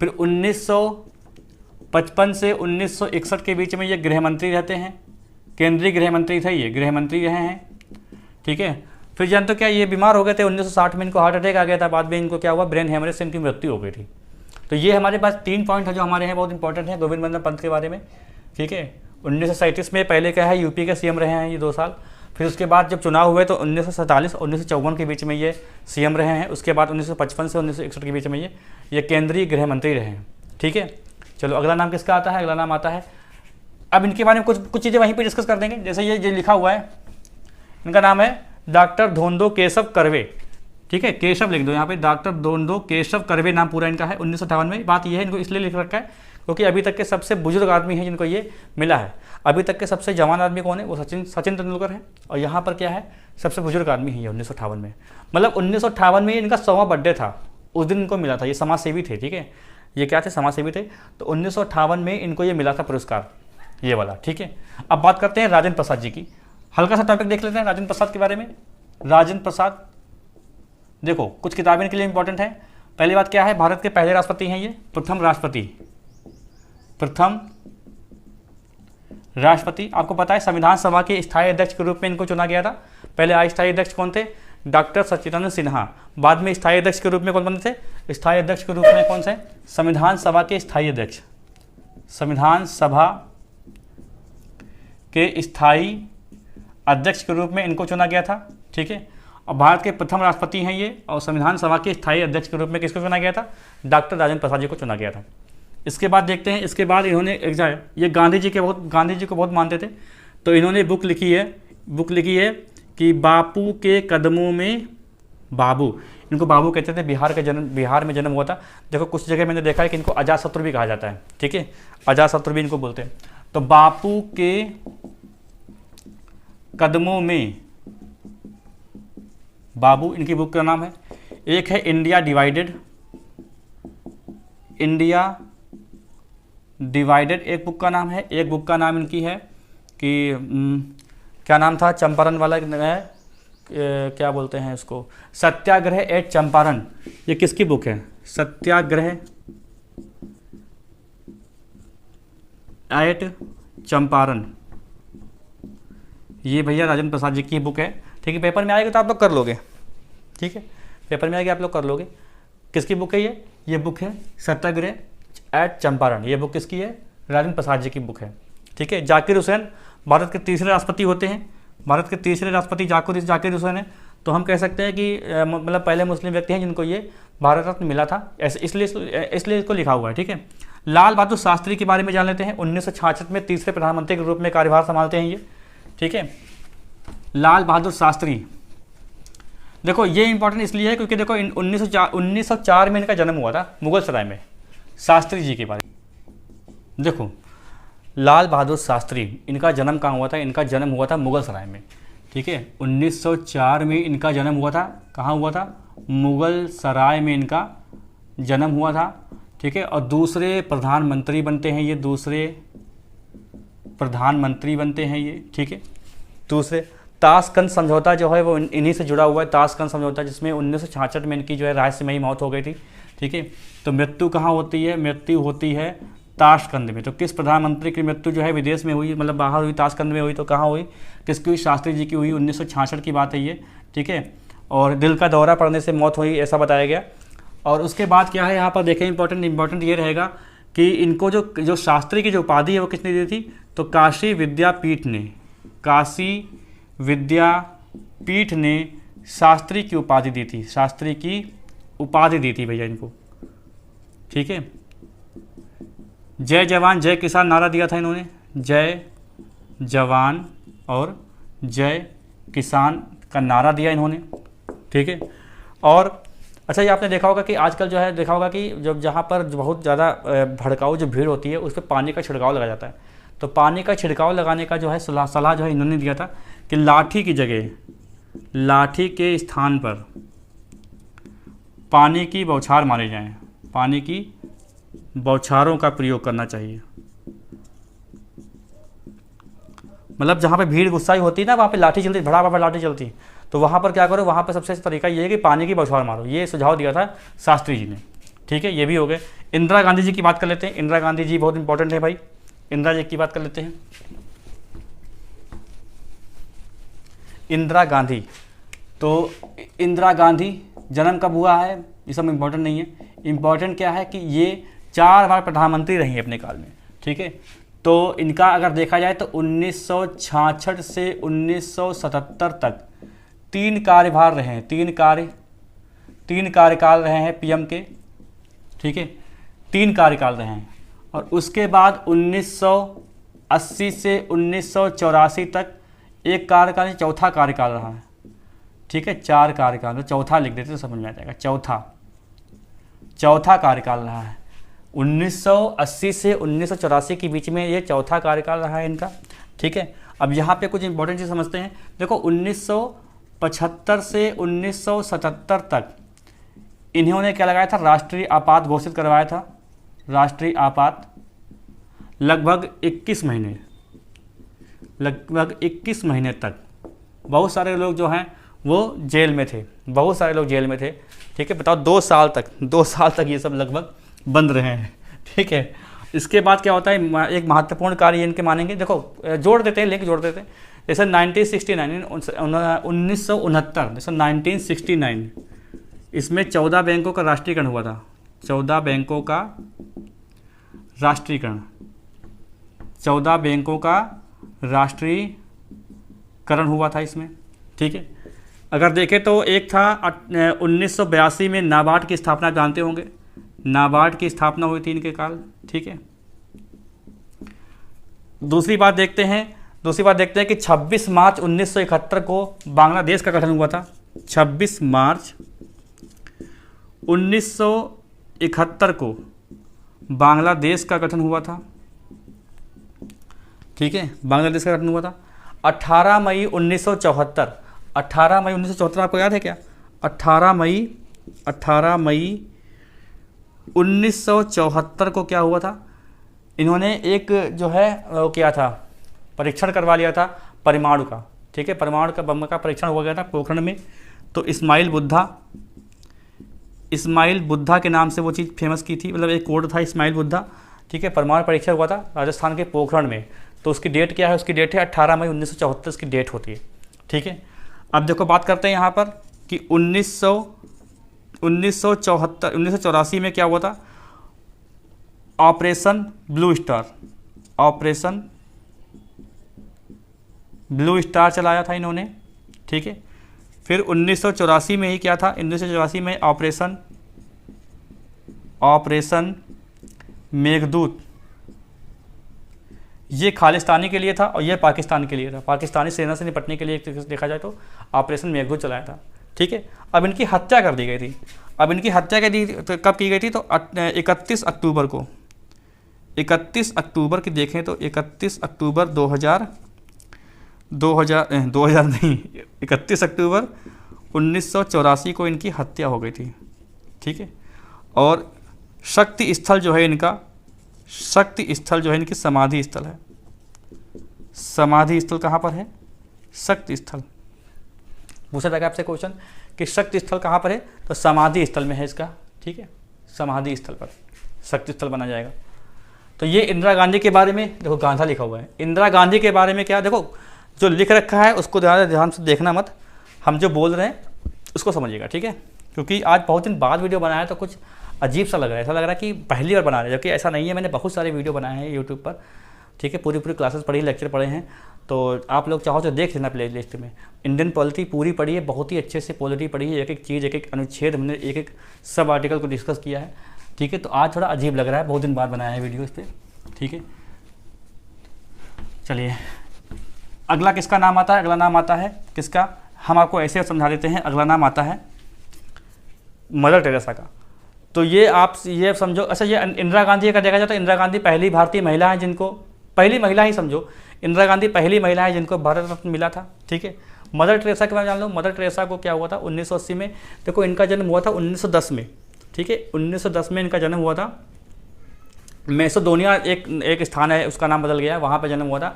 फिर 1955 से 1961 के बीच में ये गृह मंत्री रहते हैं, केंद्रीय गृह मंत्री थे, ये गृह मंत्री रहे हैं, ठीक है। फिर जानते हो क्या, ये बीमार हो गए थे 1960 में, इनको हार्ट अटैक आ गया था, बाद में इनको क्या हुआ, ब्रेन हेमरेज से इनकी मृत्यु हो गई थी। तो ये हमारे पास 3 पॉइंट है जो हमारे हैं बहुत इंपॉर्टेंट है गोविंद वल्लभ पंत के बारे में, ठीक है। 1937 में पहले क्या है, यूपी के सीएम रहे हैं ये 2 साल। फिर उसके बाद जब चुनाव हुए तो 1947 और 1954 के बीच में ये सीएम रहे हैं। उसके बाद 1955 से 1961 के बीच में ये केंद्रीय गृह मंत्री रहे हैं, ठीक है। चलो अगला नाम किसका आता है, अगला नाम आता है, अब इनके बारे में कुछ चीज़ें वहीं पर डिस्कस कर देंगे। जैसे ये लिखा हुआ है, इनका नाम है डॉक्टर धोंदो केशव कर्वे, ठीक है, केशव लिख दो यहाँ पे, डॉक्टर धोंदो केशव कर्वे नाम पूरा इनका है। 1958 में, बात यह है इनको इसलिए लिख रखा है क्योंकि अभी तक के सबसे बुजुर्ग आदमी हैं जिनको ये मिला है। अभी तक के सबसे जवान आदमी कौन है, वो सचिन तेंदुलकर है, और यहाँ पर क्या है, सबसे बुजुर्ग आदमी है ये 1958 में। मतलब 1958 में इनका 100वां बर्थडे था, उस दिन इनको मिला था। ये समाजसेवी थे, ठीक है, ये क्या थे, समाजसेवी थे। तो 1958 में इनको ये मिला था पुरस्कार, ये वाला, ठीक है। अब बात करते हैं राजेंद्र प्रसाद जी की, हल्का सा टॉपिक देख लेते हैं राजेंद्र प्रसाद के बारे में। राजेंद्र प्रसाद, देखो कुछ किताबें इनके लिए इंपॉर्टेंट है। पहली बात क्या है, भारत के पहले राष्ट्रपति हैं ये, प्रथम राष्ट्रपति। आपको पता है संविधान सभा के स्थायी अध्यक्ष के रूप में इनको चुना गया था। पहले अस्थायी अध्यक्ष कौन थे, डॉक्टर सच्चिदानंद सिन्हा। बाद में स्थायी अध्यक्ष के रूप में कौन बने थे, स्थायी अध्यक्ष के रूप में कौन से, संविधान सभा के स्थायी अध्यक्ष, संविधान सभा के स्थायी अध्यक्ष के रूप में इनको चुना गया था, ठीक है। और भारत के प्रथम राष्ट्रपति हैं ये, और संविधान सभा के स्थायी अध्यक्ष के रूप में किसको चुना गया था, डॉक्टर राजेंद्र प्रसाद जी को चुना गया था। इसके बाद देखते हैं, इसके बाद इन्होंने ये गांधी जी को बहुत मानते थे, तो इन्होंने बुक लिखी है कि बापू के कदमों में बाबू। इनको बाबू कहते थे, बिहार में जन्म हुआ था। देखो कुछ जगह मैंने देखा है कि इनको अजातशत्रु भी कहा जाता है, ठीक है, अजातशत्रु भी इनको बोलते हैं। तो बापू के कदमों में बाबू इनकी बुक का नाम है। एक है इंडिया डिवाइडेड, एक बुक का नाम है। एक बुक का नाम इनकी है कि क्या नाम था, चंपारण वाला है, क्या बोलते हैं इसको, सत्याग्रह एट चंपारण। ये किसकी बुक है, सत्याग्रह एट चंपारण, ये भैया राजेंद्र प्रसाद जी की बुक है, ठीक है। पेपर में आएगा तो आप लोग कर लोगे, ठीक है, पेपर में आएगा आप लोग कर लोगे। किसकी बुक है ये बुक है सत्याग्रह एट चंपारण। ये बुक किसकी है, राजेंद्र प्रसाद जी की बुक है, ठीक है। जाकिर हुसैन भारत के तीसरे राष्ट्रपति होते हैं, भारत के तीसरे राष्ट्रपति जाकिर हुसैन है। तो हम कह सकते हैं कि मतलब पहले मुस्लिम व्यक्ति हैं जिनको ये भारत रत्न मिला था, ऐसे इसलिए इसको लिखा हुआ है, ठीक है। लाल बहादुर शास्त्री के बारे में जान लेते हैं। 1966 में तीसरे प्रधानमंत्री के रूप में कार्यभार संभालते हैं ये, ठीक है, लाल बहादुर शास्त्री। देखो ये इंपॉर्टेंट इसलिए है क्योंकि देखो 1904 में इनका जन्म हुआ था मुगल सराय में, शास्त्री जी के बारे में। देखो लाल बहादुर शास्त्री, इनका जन्म कहाँ हुआ था, इनका जन्म हुआ था मुगल सराय में, ठीक है। 1904 में इनका जन्म हुआ था, कहाँ हुआ था, मुगल सराय में इनका जन्म हुआ था, ठीक है। और दूसरे प्रधानमंत्री बनते हैं ये, ठीक है, दूसरे ताशकंद समझौता जो है वो इन्हीं से जुड़ा हुआ है, ताशकंद समझौता, जिसमें 1966 में इनकी जो है रहस्यमयी मौत हो गई थी। ठीक है, तो मृत्यु कहाँ होती है? मृत्यु होती है ताशकंद में। तो किस प्रधानमंत्री की मृत्यु जो है विदेश में हुई, मतलब बाहर हुई, ताशकंद में हुई, तो कहाँ हुई? किसकी हुई? शास्त्री जी की हुई। 1966 की बात है ये। ठीक है, और दिल का दौरा पड़ने से मौत हुई, ऐसा बताया गया। और उसके बाद क्या है यहाँ पर देखें, इंपॉर्टेंट ये रहेगा कि इनको जो शास्त्री की जो उपाधि है वो किसने दी थी? तो काशी विद्यापीठ ने, काशी विद्यापीठ ने शास्त्री की उपाधि दी थी, शास्त्री की उपाधि दी थी भैया इनको। ठीक है, जय जवान जय किसान नारा दिया था इन्होंने, जय जवान और जय किसान का नारा दिया इन्होंने। ठीक है, और अच्छा ये आपने देखा होगा कि आजकल जो है देखा होगा कि जब जहाँ पर बहुत ज़्यादा भड़काऊ जो भीड़ होती है उस पर पानी का छिड़काव लगाया जाता है। तो पानी का छिड़काव लगाने का जो है सलाह जो है इन्होंने दिया था कि लाठी की जगह, लाठी के स्थान पर पानी की बौछार मारे जाएं, पानी की बौछारों का प्रयोग करना चाहिए। मतलब जहाँ पे भीड़ गुस्साई होती है ना, वहाँ पे लाठी चलती, भड़ा लाठी चलती, तो वहाँ पर क्या करो, वहाँ पर सबसे अच्छा तरीका ये है कि पानी की बौछार मारो। ये सुझाव दिया था शास्त्री जी ने। ठीक है, ये भी हो गए। इंदिरा गांधी जी की बात कर लेते हैं। इंदिरा गांधी जी बहुत इंपॉर्टेंट है भाई, इंदिरा जी की बात कर लेते हैं। इंदिरा गांधी, तो इंदिरा गांधी जन्म कब हुआ है ये सब इम्पोर्टेंट नहीं है। इम्पॉर्टेंट क्या है कि ये 4 बार प्रधानमंत्री रही है अपने काल में। ठीक है, तो इनका अगर देखा जाए तो 1966 से 1977 तक 3 कार्यभार रहे हैं, 3 कार्यकाल रहे हैं पीएम के। ठीक है, 3 कार्यकाल रहे हैं। और उसके बाद 1980 से 1984 तक एक कार्यकाल, चौथा कार्यकाल रहा है। ठीक है, 4 कार्यकाल, तो चौथा लिख देते तो समझ में आ जाएगा। चौथा कार्यकाल रहा है 1980 से 1984 के बीच में, ये चौथा कार्यकाल रहा है इनका। ठीक है, अब यहाँ पे कुछ इंपॉर्टेंट चीज़ समझते हैं। देखो 1975 से 1977 तक इन्होंने क्या लगाया था? राष्ट्रीय आपात घोषित करवाया था। राष्ट्रीय आपात लगभग 21 महीने तक बहुत सारे लोग जो हैं वो जेल में थे, बहुत सारे लोग जेल में थे। ठीक है, बताओ 2 साल तक ये सब लगभग बंद रहे हैं। ठीक है, इसके बाद क्या होता है? एक महत्वपूर्ण कार्य इनके मानेंगे। देखो जोड़ देते हैं, लेके जोड़ देते हैं। जैसे 1969 इसमें 14 बैंकों का राष्ट्रीयकरण हुआ था। 14 बैंकों का राष्ट्रीयकरण हुआ था इसमें। ठीक है, अगर देखें तो एक था 1982 में नाबार्ड की स्थापना, जानते होंगे, नाबार्ड की स्थापना हुई थी इनके काल। ठीक है, दूसरी बात देखते हैं कि 26 मार्च 1971 को बांग्लादेश का गठन हुआ था। 26 मार्च 1971 को बांग्लादेश का गठन हुआ था। ठीक है, बांग्लादेश का गठन हुआ था। 18 मई 1974 आपको याद है क्या? 18 मई 1974 को क्या हुआ था? इन्होंने एक जो है वो किया था, परीक्षण करवा लिया था परमाणु का। ठीक है, परमाणु का बम का परीक्षण हो गया था पोखरण में। तो इस्माइल बुद्धा के नाम से वो चीज़ फेमस की थी, मतलब एक कोड था इस्माइल बुद्धा। ठीक है, परमाणु परीक्षण हुआ था राजस्थान के पोखरण में। तो उसकी डेट क्या है? उसकी डेट है 18 मई 1974 उसकी डेट होती है। ठीक है, अब देखो बात करते हैं यहाँ पर कि 1984 में क्या हुआ था? ऑपरेशन ब्लू स्टार चलाया था इन्होंने। ठीक है, फिर 1984 में ही क्या था? 1984 में ऑपरेशन मेघदूत, ये खालिस्तानी के लिए था और ये पाकिस्तान के लिए था। पाकिस्तानी सेना से निपटने के लिए देखा जाए तो ऑपरेशन मेघदूत चलाया था। ठीक है, अब इनकी हत्या कर दी गई थी। कब की गई थी? तो 31 अक्टूबर को, 31 अक्टूबर की देखें तो 31 अक्टूबर 31 अक्टूबर 1984 को इनकी हत्या हो गई थी। ठीक है, और शक्ति स्थल जो है इनकी समाधि स्थल है। समाधि स्थल कहाँ पर है? शक्ति स्थल पूछा जाएगा आपसे क्वेश्चन कि शक्ति स्थल कहाँ पर है, तो समाधि स्थल में है इसका, ठीक है, समाधि स्थल पर शक्ति स्थल बना जाएगा। तो ये इंदिरा गांधी के बारे में, देखो गांधा लिखा हुआ है, इंदिरा गांधी के बारे में क्या, देखो जो लिख रखा है उसको ध्यान से देखना मत, हम जो बोल रहे हैं उसको समझिएगा, ठीक है। क्योंकि आज बहुत दिन बाद वीडियो बनाया तो कुछ अजीब सा लग रहा है, ऐसा लग रहा है कि पहली बार बना रहे हैं, जबकि ऐसा नहीं है, मैंने बहुत सारे वीडियो बनाए हैं यूट्यूब पर, ठीक है, पूरी क्लासेस पढ़ी, लेक्चर पढ़े हैं, तो आप लोग चाहो तो देख लेना प्ले लिस्ट में। इंडियन पॉलिटी पूरी पढ़ी है, बहुत ही अच्छे से पॉलिटी पढ़ी है, एक एक चीज़, एक एक अनुच्छेद हमने एक एक सब आर्टिकल को डिस्कस किया है, ठीक है। तो आज थोड़ा अजीब लग रहा है, बहुत दिन बाद बनाया है वीडियो इस पर, ठीक है। चलिए अगला किसका नाम आता है, अगला नाम आता है किसका, हम आपको ऐसे समझा देते हैं, अगला नाम आता है मदर टेरेसा का। तो ये आप ये समझो, अच्छा ये इंदिरा गांधी का देखा जाए तो इंदिरा गांधी पहली भारतीय महिला है जिनको, पहली महिला ही समझो, इंदिरा गांधी पहली महिला है जिनको भारत रत्न मिला था, ठीक है। मदर टेरेसा के बारे में जान लो, मदर टेरेसा को क्या हुआ था 1980 में, देखो इनका जन्म हुआ था 1910 में, ठीक है, 1910 में इनका जन्म हुआ था। मैसेडोनिया एक स्थान है, उसका नाम बदल गया, वहाँ पर जन्म हुआ था।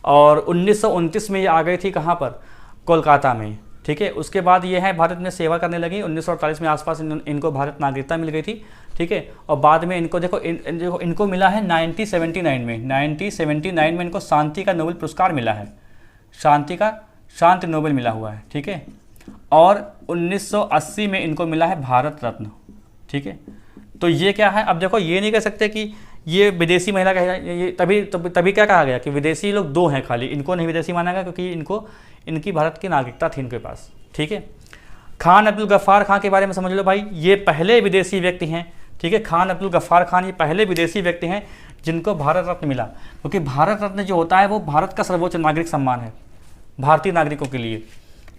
और 1929 में ये आ गई थी कहाँ पर, कोलकाता में, ठीक है। उसके बाद ये है भारत में सेवा करने लगी, 1948 में आसपास इनको भारत नागरिकता मिल गई थी, ठीक है। और बाद में इनको देखो इनको मिला है 1979 में, 1979 में इनको शांति का नोबेल पुरस्कार मिला है, शांति नोबेल मिला हुआ है, ठीक है। और 1980 में इनको मिला है भारत रत्न, ठीक है। तो ये क्या है, अब देखो ये नहीं कह सकते कि ये विदेशी महिला का है, ये तभी क्या कहा गया कि विदेशी लोग दो हैं खाली, इनको नहीं विदेशी माना गया क्योंकि इनकी भारत की नागरिकता थी इनके पास, ठीक है। खान अब्दुल गफ्फार खान के बारे में समझ लो भाई, ये पहले विदेशी व्यक्ति हैं, ठीक है। खान अब्दुल गफ्फार खान ये पहले विदेशी व्यक्ति हैं जिनको भारत रत्न मिला, क्योंकि भारत रत्न जो होता है वो भारत का सर्वोच्च नागरिक सम्मान है भारतीय नागरिकों के लिए।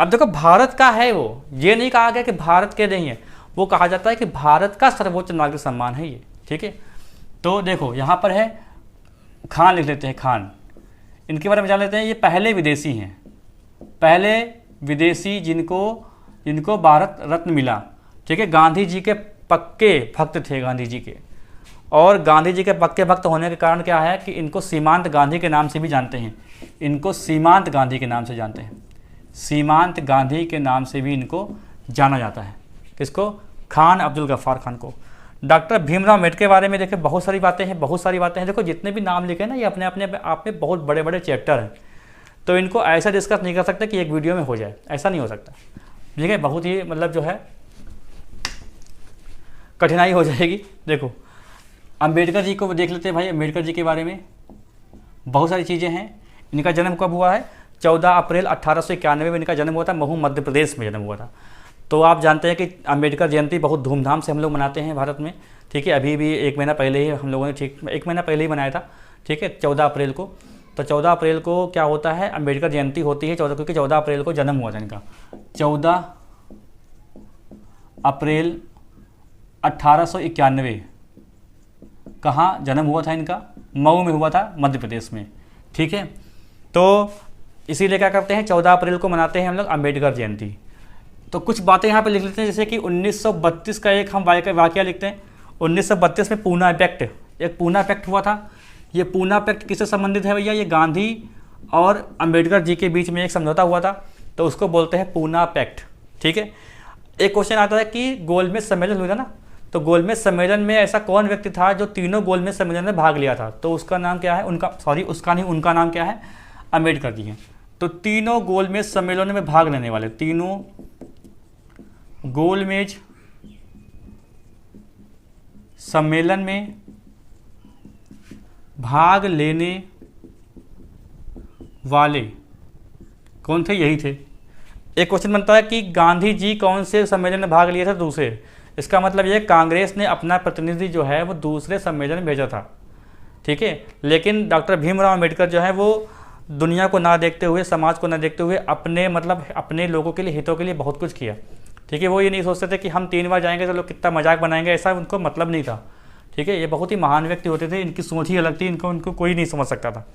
अब देखो भारत का है वो, ये नहीं कहा गया कि भारत के नहीं है, वो कहा जाता है कि भारत का सर्वोच्च नागरिक सम्मान है ये, ठीक है। तो देखो यहाँ पर है खान लिख लेते हैं, खान, इनके बारे में जान लेते हैं। ये पहले विदेशी हैं, पहले विदेशी जिनको भारत रत्न मिला, ठीक है। गांधी जी के पक्के भक्त थे गांधी जी के, और गांधी जी के पक्के भक्त होने के कारण क्या है कि इनको सीमांत गांधी के नाम से भी जानते हैं, इनको सीमांत गांधी के नाम से जानते हैं, सीमांत गांधी के नाम से भी इनको जाना जाता है। किसको, खान अब्दुल गफ्फार खान को। डॉक्टर भीमराव अम्बेडकर के बारे में देखिए बहुत सारी बातें हैं, देखो जितने भी नाम लिखे ना ये अपने आप में बहुत बड़े बड़े चैप्टर हैं, तो इनको ऐसा डिस्कस नहीं कर सकते कि एक वीडियो में हो जाए, ऐसा नहीं हो सकता, ठीक है। बहुत ही मतलब जो है कठिनाई हो जाएगी। देखो अम्बेडकर जी को देख लेते हैं भाई, अम्बेडकर जी के बारे में बहुत सारी चीज़ें हैं। इनका जन्म कब हुआ है, 14 अप्रैल 1891 में इनका जन्म हुआ था, महू मध्य प्रदेश में जन्म हुआ था। तो आप जानते हैं कि अम्बेडकर जयंती बहुत धूमधाम से हम लोग मनाते हैं भारत में, ठीक है। अभी भी एक महीना पहले ही हम लोगों ने एक महीना पहले ही मनाया था, ठीक है, 14 अप्रैल को। तो 14 अप्रैल को क्या होता है, अम्बेडकर जयंती होती है, क्योंकि 14 अप्रैल को जन्म हुआ था इनका, 14 अप्रैल 1891 कहाँ जन्म हुआ था इनका, मऊ में हुआ था, मध्य प्रदेश में, ठीक है। तो इसीलिए क्या करते हैं 14 अप्रैल को मनाते हैं हम लोग अम्बेडकर जयंती। तो कुछ बातें यहाँ पे लिख लेते हैं, जैसे कि 1932 का एक हम वाकया लिखते हैं। 1932 में पूना पैक्ट, एक पूना पैक्ट हुआ था। ये पूना पैक्ट किससे संबंधित है भैया, ये गांधी और अम्बेडकर जी के बीच में एक समझौता हुआ था, तो उसको बोलते हैं पूना पैक्ट, ठीक है। एक क्वेश्चन आता है कि गोलमेज सम्मेलन हुआ था ना, तो गोलमेज सम्मेलन में ऐसा कौन व्यक्ति था जो तीनों गोलमेज सम्मेलन में भाग लिया था, तो उसका नाम क्या है, उनका नाम क्या है, अम्बेडकर जी हैं। तो तीनों गोलमेज सम्मेलन में भाग लेने वाले, तीनों गोलमेज सम्मेलन में भाग लेने वाले कौन थे, यही थे। एक क्वेश्चन बनता है कि गांधी जी कौन से सम्मेलन में भाग लिए थे, दूसरे, इसका मतलब ये कांग्रेस ने अपना प्रतिनिधि जो है वो दूसरे सम्मेलन में भेजा था, ठीक है। लेकिन डॉक्टर भीमराव अम्बेडकर जो है वो दुनिया को ना देखते हुए, समाज को ना देखते हुए अपने लोगों के लिए, हितों के लिए बहुत कुछ किया, ठीक है। वो ये नहीं सोचते थे कि हम 3 बार जाएंगे तो लोग कितना मजाक बनाएंगे, ऐसा उनको मतलब नहीं था, ठीक है। ये बहुत ही महान व्यक्ति होते थे, इनकी सोच ही अलग थी, उनको कोई नहीं समझ सकता था,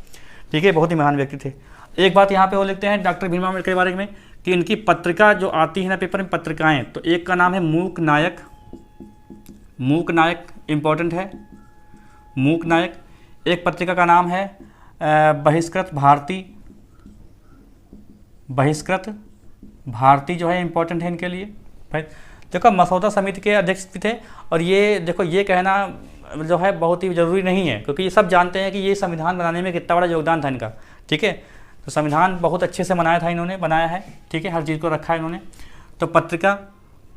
ठीक है। बहुत ही महान व्यक्ति थे। एक बात यहाँ पे वो लिखते हैं डॉक्टर भीमराव अम्बेडकर के बारे में कि इनकी पत्रिका जो आती है ना पेपर में, पत्रिकाएँ, तो एक का नाम है मूक नायक इम्पोर्टेंट है, मूक नायक। एक पत्रिका का नाम है बहिष्कृत भारती, बहिष्कृत भारती जो है इंपॉर्टेंट है इनके लिए भाई। देखो मसौदा समिति के अध्यक्ष भी थे, और ये देखो ये कहना जो है बहुत ही ज़रूरी नहीं है, क्योंकि ये सब जानते हैं कि ये संविधान बनाने में कितना बड़ा योगदान था इनका। ठीक है, तो संविधान बहुत अच्छे से बनाया था इन्होंने, बनाया है। ठीक है, हर चीज़ को रखा है इन्होंने। तो पत्रिका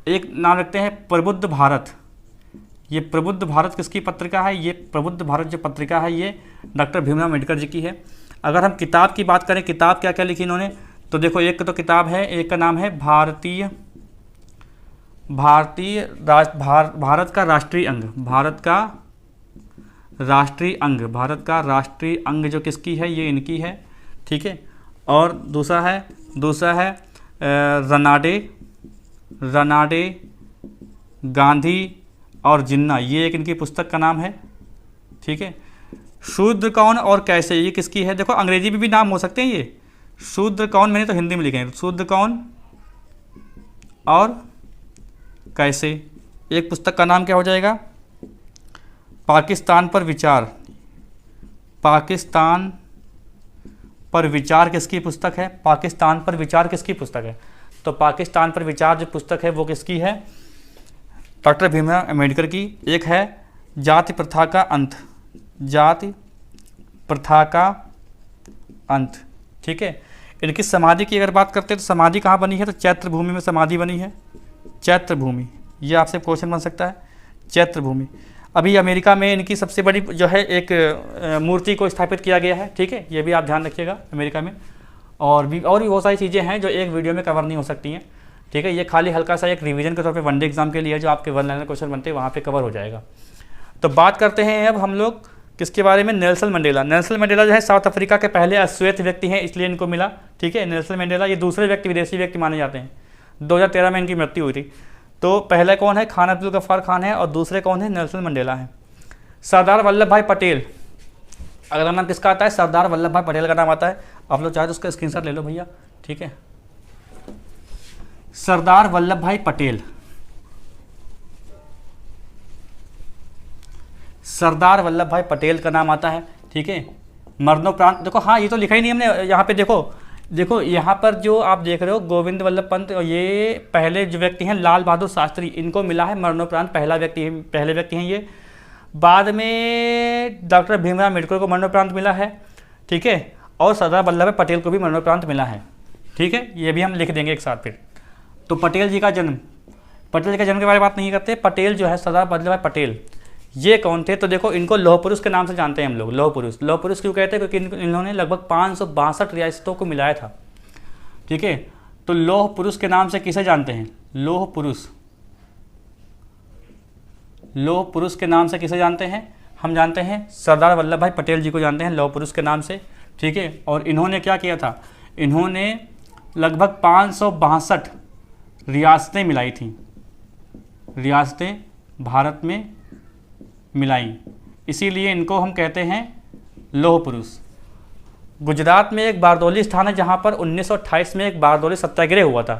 एक नाम रखते हैं प्रबुद्ध भारत। ये प्रबुद्ध भारत किसकी पत्रिका है? ये प्रबुद्ध भारत जो पत्रिका है ये डॉक्टर भीमराव अम्बेडकर जी की है। अगर हम किताब की बात करें, किताब क्या क्या लिखी इन्होंने, तो देखो एक तो किताब है, एक का नाम है भारत का राष्ट्रीय अंग, भारत का राष्ट्रीय अंग जो किसकी है, ये इनकी है। ठीक है, और दूसरा है रनाडे गांधी और जिन्ना, ये एक इनकी पुस्तक का नाम है। ठीक है, शूद्र कौन और कैसे, ये किसकी है? देखो अंग्रेजी में भी नाम हो सकते हैं ये। शूद्र कौन, मैंने तो हिंदी में लिखे हैं, शूद्र कौन और कैसे। एक पुस्तक का नाम क्या हो जाएगा? पाकिस्तान पर विचार किसकी पुस्तक है? पाकिस्तान पर विचार किसकी पुस्तक है? तो पाकिस्तान पर विचार जो पुस्तक है वो किसकी है? डॉक्टर भीमराव अम्बेडकर की। एक है जाति प्रथा का अंत। ठीक है, इनकी समाधि की अगर बात करते हैं तो समाधि कहाँ बनी है? तो चैत्र भूमि में समाधि बनी है, चैत्र भूमि। ये आपसे क्वेश्चन बन सकता है, चैत्र भूमि। अभी अमेरिका में इनकी सबसे बड़ी जो है एक मूर्ति को स्थापित किया गया है। ठीक है, ये भी आप ध्यान रखिएगा अमेरिका में। और भी बहुत सारी चीज़ें हैं जो एक वीडियो में कवर नहीं हो सकती हैं। ठीक है, ये खाली हल्का सा एक रिवीजन के तौर पे वनडे एग्जाम के लिए जो आपके वन लाइनर क्वेश्चन बनते हैं वहाँ पे कवर हो जाएगा। तो बात करते हैं अब हम लोग किसके बारे में? Nelson Mandela. नेल्सन मंडेला जो है साउथ अफ्रीका के पहले अश्वेत व्यक्ति हैं, इसलिए इनको मिला। ठीक है, नेल्सन मंडेला ये दूसरे व्यक्ति, विदेशी व्यक्ति माने जाते हैं। 2013 में इनकी मृत्यु हुई थी। तो पहले कौन है? खान अब्दुल गफ्फार खान है, और दूसरे कौन है? नेल्सन मंडेला है। सरदार वल्लभ भाई पटेल, अगला नाम किसका आता है? सरदार वल्लभ भाई पटेल का नाम आता है। आप लोग चाहे तो उसका स्क्रीनशॉट ले लो भैया। ठीक है, सरदार वल्लभ भाई पटेल, सरदार वल्लभ भाई पटेल का नाम आता है। ठीक है, मरणोपरांत देखो, हाँ ये तो लिखा ही नहीं हमने यहाँ पे। देखो यहाँ पर जो आप देख रहे हो गोविंद वल्लभ पंत, ये पहले जो व्यक्ति हैं लाल बहादुर शास्त्री, इनको मिला है मरणोपरांत, पहले व्यक्ति हैं ये। बाद में डॉक्टर भीमराव अम्बेडकर को मरणोपरांत मिला है। ठीक है, और सरदार वल्लभ भाई पटेल को भी मरणोपरांत मिला है। ठीक है, ये भी हम लिख देंगे एक साथ फिर। तो पटेल जी का जन्म के बारे में बात नहीं करते। पटेल जो है सरदार वल्लभ भाई पटेल, ये कौन थे? तो देखो इनको लौह पुरुष के नाम से जानते हैं हम लोग। लौह पुरुष क्यों कहते हैं? क्योंकि इन्होंने लगभग 562 रियासतों को मिलाया था। ठीक है, तो लौह पुरुष के नाम से किसे जानते हैं? लौह पुरुष के नाम से किसे जानते हैं? हम जानते हैं सरदार वल्लभ भाई पटेल जी को जानते हैं लौह पुरुष के नाम से। ठीक है, और इन्होंने क्या किया था? इन्होंने लगभग 562 रियासतें मिलाई थी, रियासतें भारत में मिलाई, इसीलिए इनको हम कहते हैं लौह पुरुष। गुजरात में एक बारदौली स्थान है जहाँ पर 1928 में एक बारदौली सत्याग्रह हुआ था,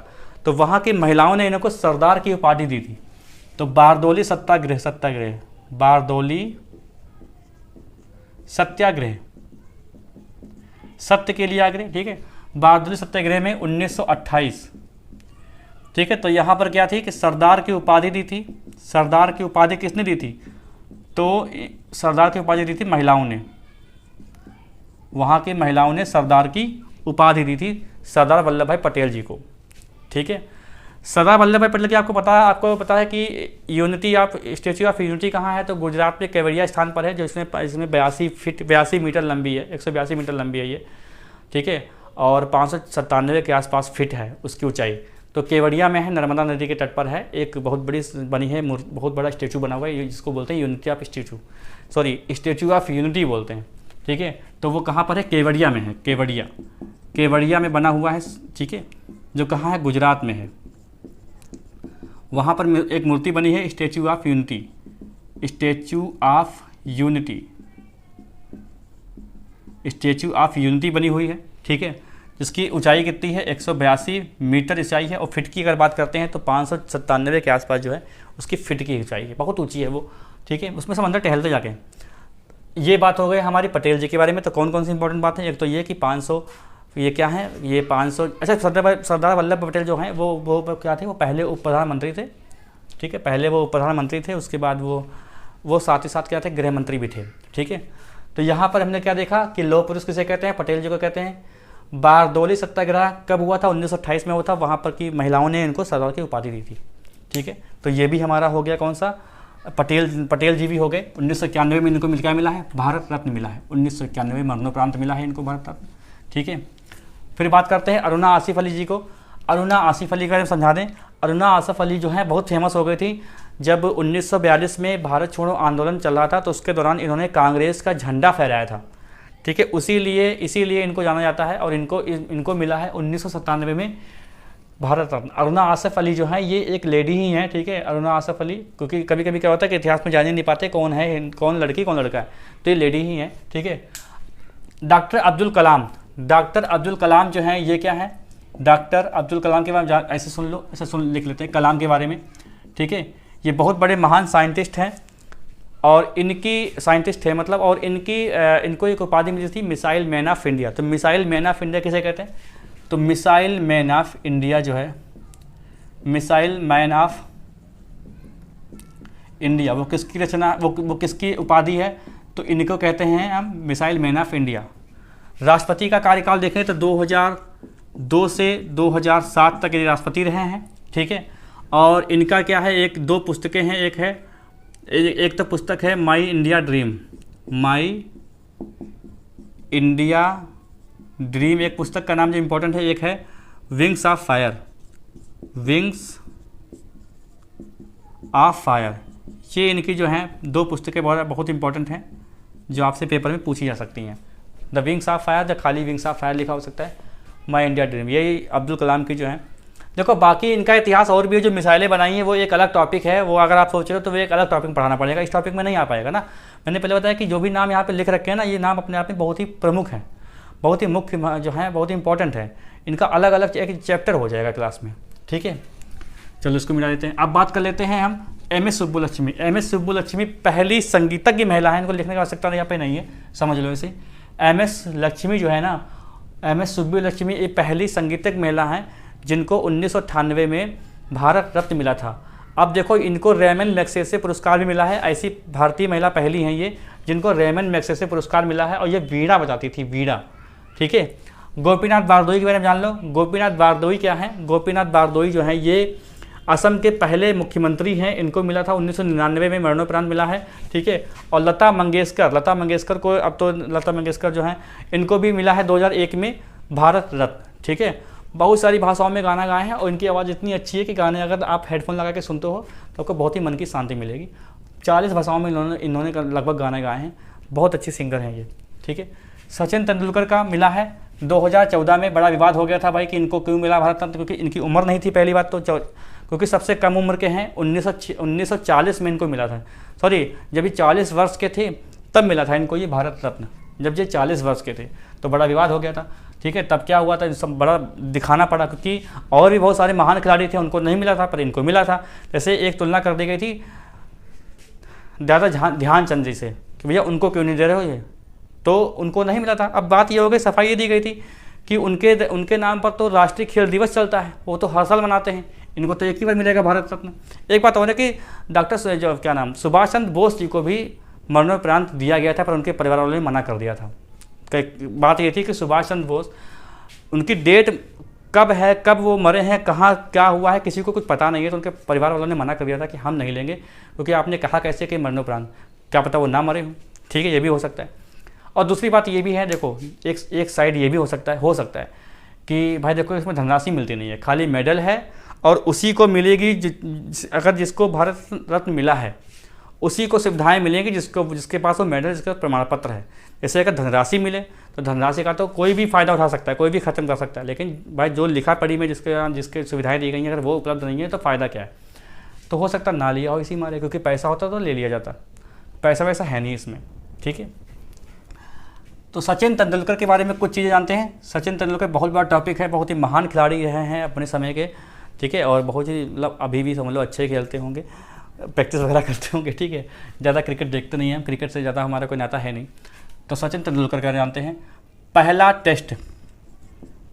तो वहाँ की महिलाओं ने इनको सरदार की उपाधि दी थी। तो बारदौली सत्याग्रह, बारदौली सत्याग्रह, सत्य के लिए आग्रह। ठीक है, बारदौली सत्याग्रह में 1928। ठीक है, तो यहाँ पर क्या थी कि सरदार की उपाधि दी थी। सरदार की उपाधि किसने दी थी? तो सरदार की उपाधि दी थी महिलाओं ने, वहाँ की महिलाओं ने सरदार की उपाधि दी थी सरदार वल्लभ भाई पटेल जी को। ठीक है, सरदार वल्लभ भाई पटेल की आपको पता है कि unity of statue of unity कहाँ है? तो गुजरात में केवड़िया स्थान पर है, जो इसमें 82 मीटर लंबी है, 182 मीटर लंबी है ये। ठीक है, और 597 के आसपास फीट है उसकी ऊंचाई। तो केवड़िया में है, नर्मदा नदी के तट पर है, एक बहुत बड़ी बनी है, बहुत बड़ा स्टैचू बना हुआ है, जिसको बोलते हैं unity of statue of unity बोलते हैं। ठीक है, तो वो कहाँ पर है? केवड़िया में है, केवड़िया में बना हुआ है। ठीक है, जो कहाँ है? गुजरात में है। वहाँ पर एक मूर्ति बनी है स्टैच्यू ऑफ यूनिटी बनी हुई है। ठीक है, जिसकी ऊंचाई कितनी है? 182 मीटर ऊंचाई है, और फिट की अगर बात करते हैं तो 597 के आसपास जो है उसकी फिट की ऊंचाई है, बहुत ऊंची है वो। ठीक है, उसमें सब अंदर टहलते जाके। ये बात हो गई हमारी पटेल जी के बारे में। तो कौन कौन सी इंपॉर्टेंट बात है? एक तो ये कि ये क्या है, ये 500। अच्छा, सरदार वल्लभ भाई पटेल जो हैं वो क्या थे, वो पहले उप प्रधानमंत्री थे, ठीक है, पहले वो उप प्रधानमंत्री थे, उसके बाद वो साथ ही साथ क्या थे, गृह मंत्री भी थे, ठीक है। तो यहाँ पर हमने क्या देखा कि लौह पुरुष किसे कहते हैं, पटेल जी को कहते हैं। बारदोली सत्याग्रह कब हुआ था, 1928 में हुआ था, वहाँ पर की महिलाओं ने इनको सरदार की उपाधि दी थी, ठीक है। तो ये भी हमारा हो गया कौन सा, पटेल जी भी हो गए। 1991 में इनको क्या मिला है, भारत रत्न मिला है, 1991 में मरणोपरांत मिला है इनको भारत रत्न, ठीक है। फिर बात करते हैं अरुणा आसिफ अली जी को। अरुणा आसिफ अली का हम समझा दें, अरुणा आसिफ अली जो है बहुत फेमस हो गई थी जब 1942 में भारत छोड़ो आंदोलन चल रहा था, तो उसके दौरान इन्होंने कांग्रेस का झंडा फहराया था, ठीक है। इसीलिए इनको जाना जाता है, और इनको मिला है 1997 में भारत रत्न। अरुणा आसिफ अली जो है ये एक लेडी ही है, ठीक है, अरुणा आसिफ अली, क्योंकि कभी कभी क्या होता है कि इतिहास में जाने नहीं पाते कौन है, कौन लड़की कौन लड़का है, तो ये लेडी ही है, ठीक है। डॉक्टर अब्दुल कलाम जो है ये क्या है, डॉक्टर अब्दुल कलाम के बारे में ऐसे सुन लो, ऐसे लिख लेते हैं कलाम के बारे में, ठीक है। ये बहुत बड़े महान साइंटिस्ट हैं, और इनको एक उपाधि मिली थी मिसाइल मैन ऑफ इंडिया। तो मिसाइल मैन ऑफ इंडिया किसे कहते हैं, तो मिसाइल मैन ऑफ इंडिया जो है, मिसाइल मैन ऑफ इंडिया वो किसकी रचना, वो किसकी उपाधि है, तो इनको कहते हैं हम मिसाइल मैन ऑफ इंडिया। राष्ट्रपति का कार्यकाल देखें तो 2002 से 2007 तक ये राष्ट्रपति रहे हैं, ठीक है। और इनका क्या है, दो पुस्तकें हैं, एक तो पुस्तक है माई इंडिया ड्रीम, एक पुस्तक का नाम जो इम्पोर्टेंट है, एक है विंग्स ऑफ फायर। ये इनकी जो हैं दो पुस्तकें बहुत इंपॉर्टेंट हैं जो आपसे पेपर में पूछी जा सकती हैं। द विंग्स ऑफ फायर, या खाली विंग्स ऑफ फायर लिखा हो सकता है, माई इंडिया ड्रीम, यही अब्दुल कलाम की जो है। देखो बाकी इनका इतिहास और भी जो मिसाइलें बनाई हैं वो एक अलग टॉपिक है, वो अगर आप सोच रहे हो तो वो एक अलग टॉपिक पढ़ाना पड़ेगा, इस टॉपिक में नहीं आ पाएगा ना। मैंने पहले बताया कि जो भी नाम यहाँ पे लिख रखे हैं ना, ये नाम अपने आप में बहुत ही प्रमुख हैं, बहुत ही मुख्य जो है, बहुत ही इंपॉर्टेंट है। इनका अलग अलग एक चैप्टर हो जाएगा क्लास में, ठीक है। चलो इसको मिला देते हैं। अब बात कर लेते हैं हम एम.एस. सुब्बुलक्ष्मी। एम.एस. सुब्बुलक्ष्मी पहली संगीतज्ञ महिला है, इनको लिखने की आवश्यकता यहाँ पे नहीं है, समझ लो इसे। एम.एस. लक्ष्मी जो है ना, एम.एस. सुब्बुलक्ष्मी ये पहली संगीतज्ञ महिला हैं जिनको 1998 में भारत रत्न मिला था। अब देखो इनको रेमन मैग्सेसे पुरस्कार भी मिला है, ऐसी भारतीय महिला पहली हैं ये जिनको रेमन मैग्सेसे पुरस्कार मिला है, और ये वीणा बजाती थी, वीणा, ठीक है। गोपीनाथ बारदोई के बारे में जान लो। गोपीनाथ बारदोई क्या है, गोपीनाथ बारदोई जो है ये असम के पहले मुख्यमंत्री हैं, इनको मिला था 1999 में, मरणोपरांत मिला है, ठीक है। और लता मंगेशकर को, अब तो लता मंगेशकर जो हैं इनको भी मिला है 2001 में भारत रत्न, ठीक है। बहुत सारी भाषाओं में गाना गाए हैं, और इनकी आवाज़ इतनी अच्छी है कि गाने अगर आप हेडफोन लगा के सुनते हो तो आपको बहुत ही मन की शांति मिलेगी। 40 भाषाओं में इन्होंने लगभग गाने गाए हैं, बहुत अच्छी सिंगर हैं ये, ठीक है। सचिन तेंदुलकर का मिला है 2014 में, बड़ा विवाद हो गया था भाई कि इनको क्यों मिला भारत रत्न, क्योंकि इनकी उम्र नहीं थी, पहली बात तो, क्योंकि सबसे कम उम्र के हैं, 1940 में इनको मिला था, सॉरी जब ये 40 वर्ष के थे तब मिला था इनको ये भारत रत्न, जब ये 40 वर्ष के थे, तो बड़ा विवाद हो गया था, ठीक है। तब क्या हुआ था, सब बड़ा दिखाना पड़ा, क्योंकि और भी बहुत सारे महान खिलाड़ी थे, उनको नहीं मिला था पर इनको मिला था। जैसे एक तुलना कर दी गई थी दादा ध्यानचंद जी से कि भैया उनको क्यों नहीं दे रहे हो ये, तो उनको नहीं मिला था। अब बात ये हो गई, सफाई ये दी गई थी कि उनके नाम पर तो राष्ट्रीय खेल दिवस चलता है, वो तो हर साल मनाते हैं, इनको तो एक ही बार मिलेगा भारत रत्न। एक बात और है कि डॉक्टर जो क्या नाम सुभाष चंद्र बोस जी को भी मरणोपरांत दिया गया था, पर उनके परिवार वालों ने मना कर दिया था। बात ये थी कि सुभाष चंद्र बोस, उनकी डेट कब है, कब वो मरे हैं, कहाँ क्या हुआ है, किसी को कुछ पता नहीं है, तो उनके परिवार वालों ने मना कर दिया था कि हम नहीं लेंगे, क्योंकि आपने कहा कैसे कि मरणोपरांत, क्या पता वो ना मरे हों, ठीक है, ये भी हो सकता है। और दूसरी बात ये भी है, देखो एक साइड ये भी हो सकता है कि भाई देखो इसमें धनराशि मिलती नहीं है, खाली मेडल है, और उसी को मिलेगी अगर जिसको भारत रत्न मिला है उसी को सुविधाएं मिलेंगी जिसके पास वो मेडल, जिसका प्रमाण पत्र है। जैसे अगर धनराशि मिले तो धनराशि का तो कोई भी फ़ायदा उठा सकता है, कोई भी ख़त्म कर सकता है, लेकिन भाई जो लिखा पढ़ी में जिसके सुविधाएं दी गई हैं अगर वो उपलब्ध नहीं है तो फ़ायदा क्या है। तो हो सकता ना लिया हो इसी मारे, क्योंकि पैसा होता तो ले लिया जाता, पैसा वैसा है नहीं इसमें, ठीक है। तो सचिन तेंदुलकर के बारे में कुछ चीज़ें जानते हैं। सचिन तेंदुलकर बहुत बड़ा टॉपिक है, बहुत ही महान खिलाड़ी रहे हैं अपने समय के, ठीक है, और बहुत ही मतलब अभी भी समझ लो अच्छे खेलते होंगे, प्रैक्टिस वगैरह करते होंगे, ठीक है। ज़्यादा क्रिकेट देखते नहीं हैं, क्रिकेट से ज़्यादा हमारा कोई नाता है नहीं। तो सचिन तेंदुलकर का जानते हैं। पहला टेस्ट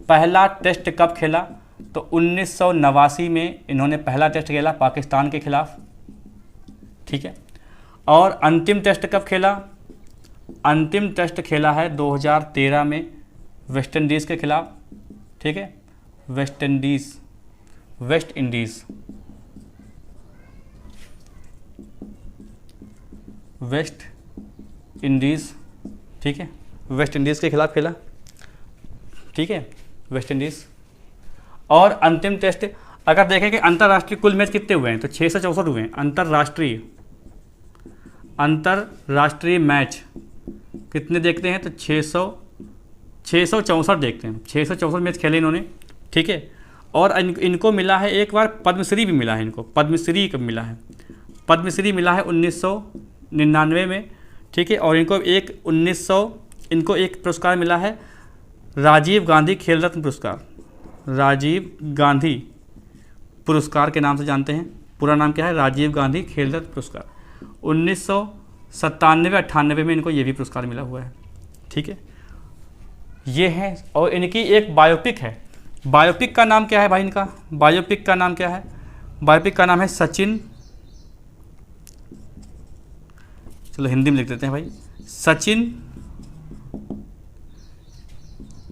पहला टेस्ट कब खेला? तो 1989 में इन्होंने पहला टेस्ट खेला पाकिस्तान के खिलाफ, ठीक है। और अंतिम टेस्ट कब खेला? अंतिम टेस्ट खेला है 2013 में वेस्ट इंडीज़ के खिलाफ, ठीक है। वेस्ट इंडीज़ ठीक है, वेस्ट इंडीज़ के खिलाफ खेला, ठीक है, वेस्ट इंडीज़। और अंतिम टेस्ट अगर देखें कि अंतर्राष्ट्रीय कुल मैच कितने हुए हैं तो 664 हुए हैं। अंतर्राष्ट्रीय मैच कितने देखते हैं तो 664 देखते हैं। 664 मैच खेले इन्होंने, ठीक है। और इनको मिला है एक बार पद्मश्री भी मिला है इनको। पद्मश्री कब मिला है? पद्मश्री मिला है 1999 में, ठीक है। और इनको एक पुरस्कार मिला है राजीव गांधी खेल रत्न पुरस्कार। राजीव गांधी पुरस्कार के नाम से जानते हैं, पूरा नाम क्या है? राजीव गांधी खेल रत्न पुरस्कार। 1997-98 में इनको ये भी पुरस्कार मिला हुआ है, ठीक है। ये है। और इनकी एक बायोपिक है। बायोपिक का नाम क्या है भाई? इनका बायोपिक का नाम क्या है? बायोपिक का नाम है सचिन, चलो हिंदी में लिख देते हैं भाई, सचिन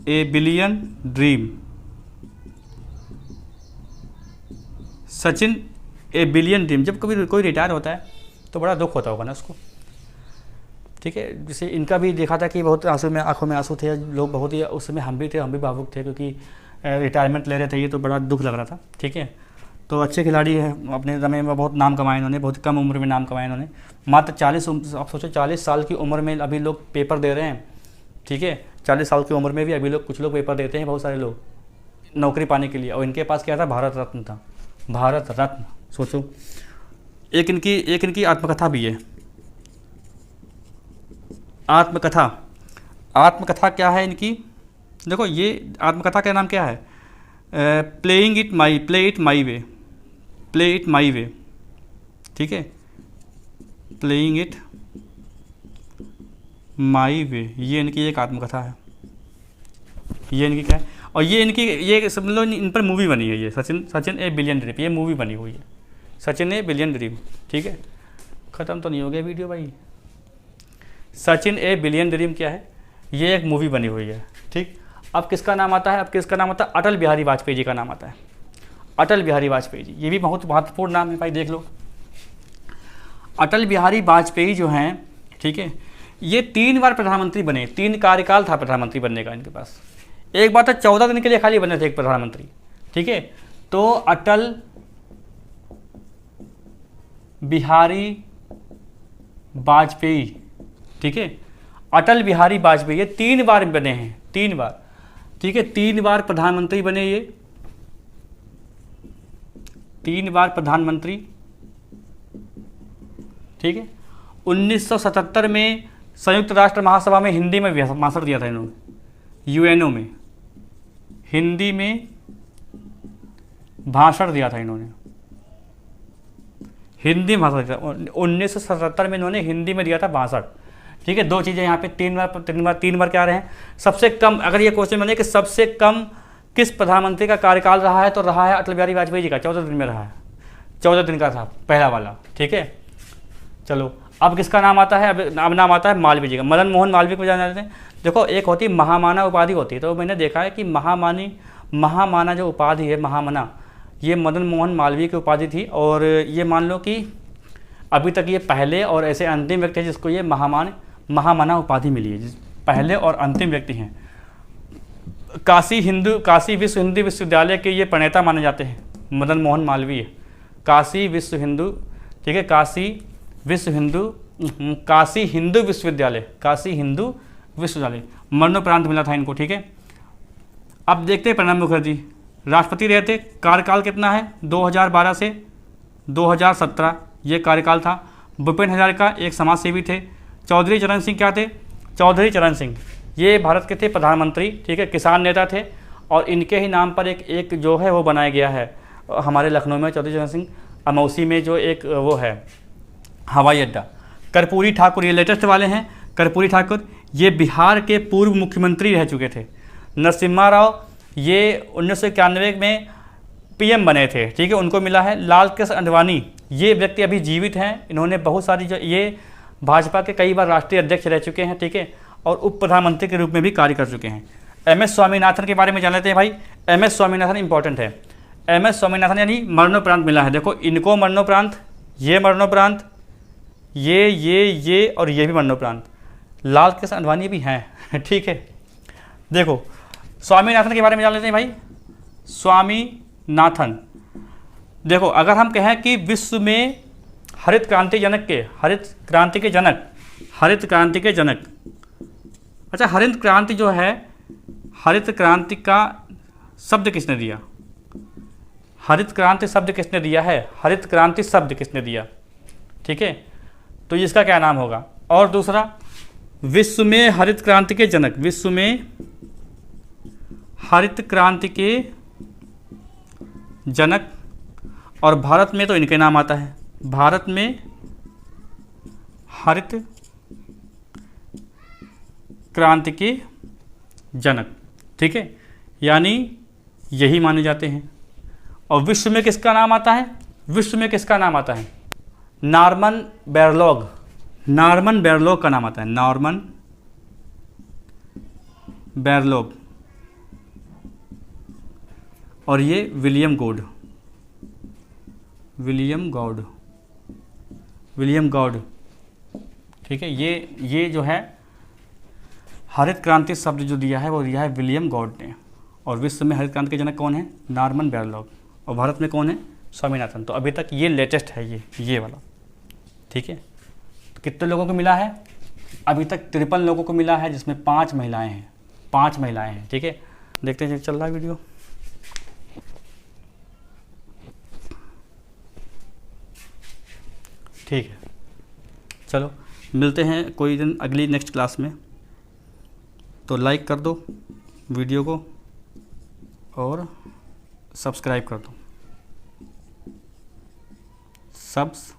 ए बिलियन ड्रीम। सचिन ए बिलियन ड्रीम। जब कभी कोई रिटायर होता है तो बड़ा दुख होता होगा ना उसको, ठीक है। जैसे इनका भी देखा था कि बहुत आंखों में आंसू थे, लोग बहुत ही, उस समय हम भी भावुक थे क्योंकि रिटायरमेंट ले रहे थे, ये तो बड़ा दुख लग रहा था, ठीक है। तो अच्छे खिलाड़ी हैं, अपने समय में बहुत नाम कमाए इन्होंने, बहुत कम उम्र में नाम कमाए इन्होंने। मात्र 40, आप सोचो 40 साल की उम्र में अभी लोग पेपर दे रहे हैं, ठीक है। 40 साल की उम्र में भी अभी लोग, कुछ लोग पेपर देते हैं, बहुत सारे लोग नौकरी पाने के लिए। और इनके पास क्या था? भारत रत्न था, भारत रत्न। सोचो, एक इनकी आत्मकथा भी है। आत्मकथा क्या है इनकी? देखो ये आत्मकथा का नाम क्या है? प्ले इट माई वे, ठीक है। प्लेइंग इट माई वे, ये इनकी एक आत्मकथा है। ये इनकी क्या है? और ये सब लोग, इन पर मूवी बनी है। ये सचिन ए बिलियन ड्रीम, ये मूवी बनी हुई है, सचिन ए बिलियन ड्रीम, ठीक है। ख़त्म तो नहीं हो गया वीडियो भाई। सचिन ए बिलियन ड्रीम क्या है? ये एक मूवी बनी हुई है, ठीक। अब किसका नाम आता है? अटल बिहारी वाजपेयी जी का नाम आता है। अटल बिहारी वाजपेयी जी, ये भी बहुत महत्वपूर्ण नाम है भाई, देख लो। अटल बिहारी वाजपेयी जो हैं, ठीक है, ये 3 बार प्रधानमंत्री बने, 3 कार्यकाल था प्रधानमंत्री बनने का इनके पास। एक बार तो 14 दिन के लिए खाली बने थे एक प्रधानमंत्री, ठीक है। तो अटल बिहारी वाजपेयी, ठीक है, अटल बिहारी वाजपेयी, ये 3 बार बने हैं, 3 बार, ठीक है। 3 बार प्रधानमंत्री बने ये, 3 बार प्रधानमंत्री, ठीक है। 1977 में संयुक्त राष्ट्र महासभा में हिंदी में भाषण दिया था इन्होंने, यूएनओ में हिंदी में भाषण दिया था इन्होंने, हिंदी में भाषण दिया था 1977 में इन्होंने हिंदी में दिया था भाषण, ठीक है। 2 चीज़ें यहाँ पे 3 बार क्या रहे हैं? सबसे कम, अगर ये क्वेश्चन बने कि सबसे कम किस प्रधानमंत्री का कार्यकाल रहा है, तो रहा है अटल बिहारी वाजपेयी जी का, 14 दिन में रहा है, 14 दिन का था पहला वाला, ठीक है। चलो अब किसका नाम आता है? अब नाम आता है मालवीय जी का, मदन मोहन मालवीय को जान जाते हैं। देखो एक होती महामाना उपाधि होती है, तो मैंने देखा है कि महामाना जो उपाधि है, महामना, ये मदन मोहन मालवीय की उपाधि थी। और ये मान लो कि अभी तक ये पहले और ऐसे अंतिम व्यक्ति है जिसको ये महामना उपाधि मिली है, पहले और अंतिम व्यक्ति हैं। काशी विश्व हिंदू विश्वविद्यालय के ये प्रणेता माने जाते हैं, मदन मोहन मालवीय। काशी हिंदू विश्वविद्यालय मरणोपरांत मिला था इनको, ठीक है। अब देखते हैं प्रणब मुखर्जी राष्ट्रपति रहे थे, कार्यकाल कितना है? 2012 से 2017 ये कार्यकाल था। भूपेन हजारिका एक समाजसेवी थे। चौधरी चरण सिंह क्या थे? चौधरी चरण सिंह ये भारत के थे प्रधानमंत्री, ठीक है, किसान नेता थे। और इनके ही नाम पर एक जो है वो बनाया गया है हमारे लखनऊ में, चौधरी चरण सिंह अमौसी में जो एक वो है हवाई अड्डा। कर्पूरी ठाकुर ये लेटेस्ट वाले हैं। कर्पूरी ठाकुर ये बिहार के पूर्व मुख्यमंत्री रह चुके थे। नरसिम्हा राव ये 1991 में पीएम बने थे, ठीक है, उनको मिला है। लाल कृष्ण आडवाणी, ये व्यक्ति अभी जीवित हैं, इन्होंने बहुत सारी जो ये भाजपा के कई बार राष्ट्रीय अध्यक्ष रह चुके हैं, ठीक है, और उप प्रधानमंत्री के रूप में भी कार्य कर चुके हैं। एम.एस. स्वामीनाथन के बारे में जान लेते हैं भाई। एम.एस. स्वामीनाथन इंपॉर्टेंट है। एम.एस. स्वामीनाथन यानी मरणोपरांत मिला है, देखो इनको मरणोपरांत, ये मरणोपरांत, ये और ये भी मरणोपरांत। लाल कृष्ण आडवाणी भी हैं ठीक है। देखो स्वामीनाथन के बारे में जान लेते हैं भाई। स्वामीनाथन, देखो अगर हम कहें कि विश्व में हरित क्रांति के जनक, अच्छा हरित क्रांति जो है, हरित क्रांति का शब्द किसने दिया? हरित क्रांति शब्द किसने दिया है? हरित क्रांति शब्द किसने दिया? ठीक है, तो इसका क्या नाम होगा? और दूसरा, विश्व में हरित क्रांति के जनक, विश्व में हरित क्रांति के जनक, और भारत में तो इनके नाम आता है, भारत में हरित क्रांति के जनक, ठीक है, यानी यही माने जाते हैं। और विश्व में किसका नाम आता है? विश्व में किसका नाम आता है? नॉर्मन बोरलॉग, नॉर्मन बोरलॉग का नाम आता है, नॉर्मन बोरलॉग, और ये विलियम गॉड, विलियम गॉड, ठीक है, ये जो है हरित क्रांति शब्द जो दिया है वो दिया है विलियम गॉड ने। और विश्व में हरित क्रांति के जनक कौन है? Norman Borlaug. और भारत में कौन है? स्वामीनाथन। तो अभी तक ये लेटेस्ट है, ये वाला, ठीक है। तो कितने लोगों को मिला है? अभी तक 53 लोगों को मिला है, जिसमें 5 महिलाएं हैं, 5 महिलाएं हैं, ठीक है। देखते हैं चल रहा है वीडियो। ठीक है, चलो मिलते हैं कोई दिन अगली नेक्स्ट क्लास में। तो लाइक कर दो वीडियो को और सब्सक्राइब कर दो, सब्सक्राइब।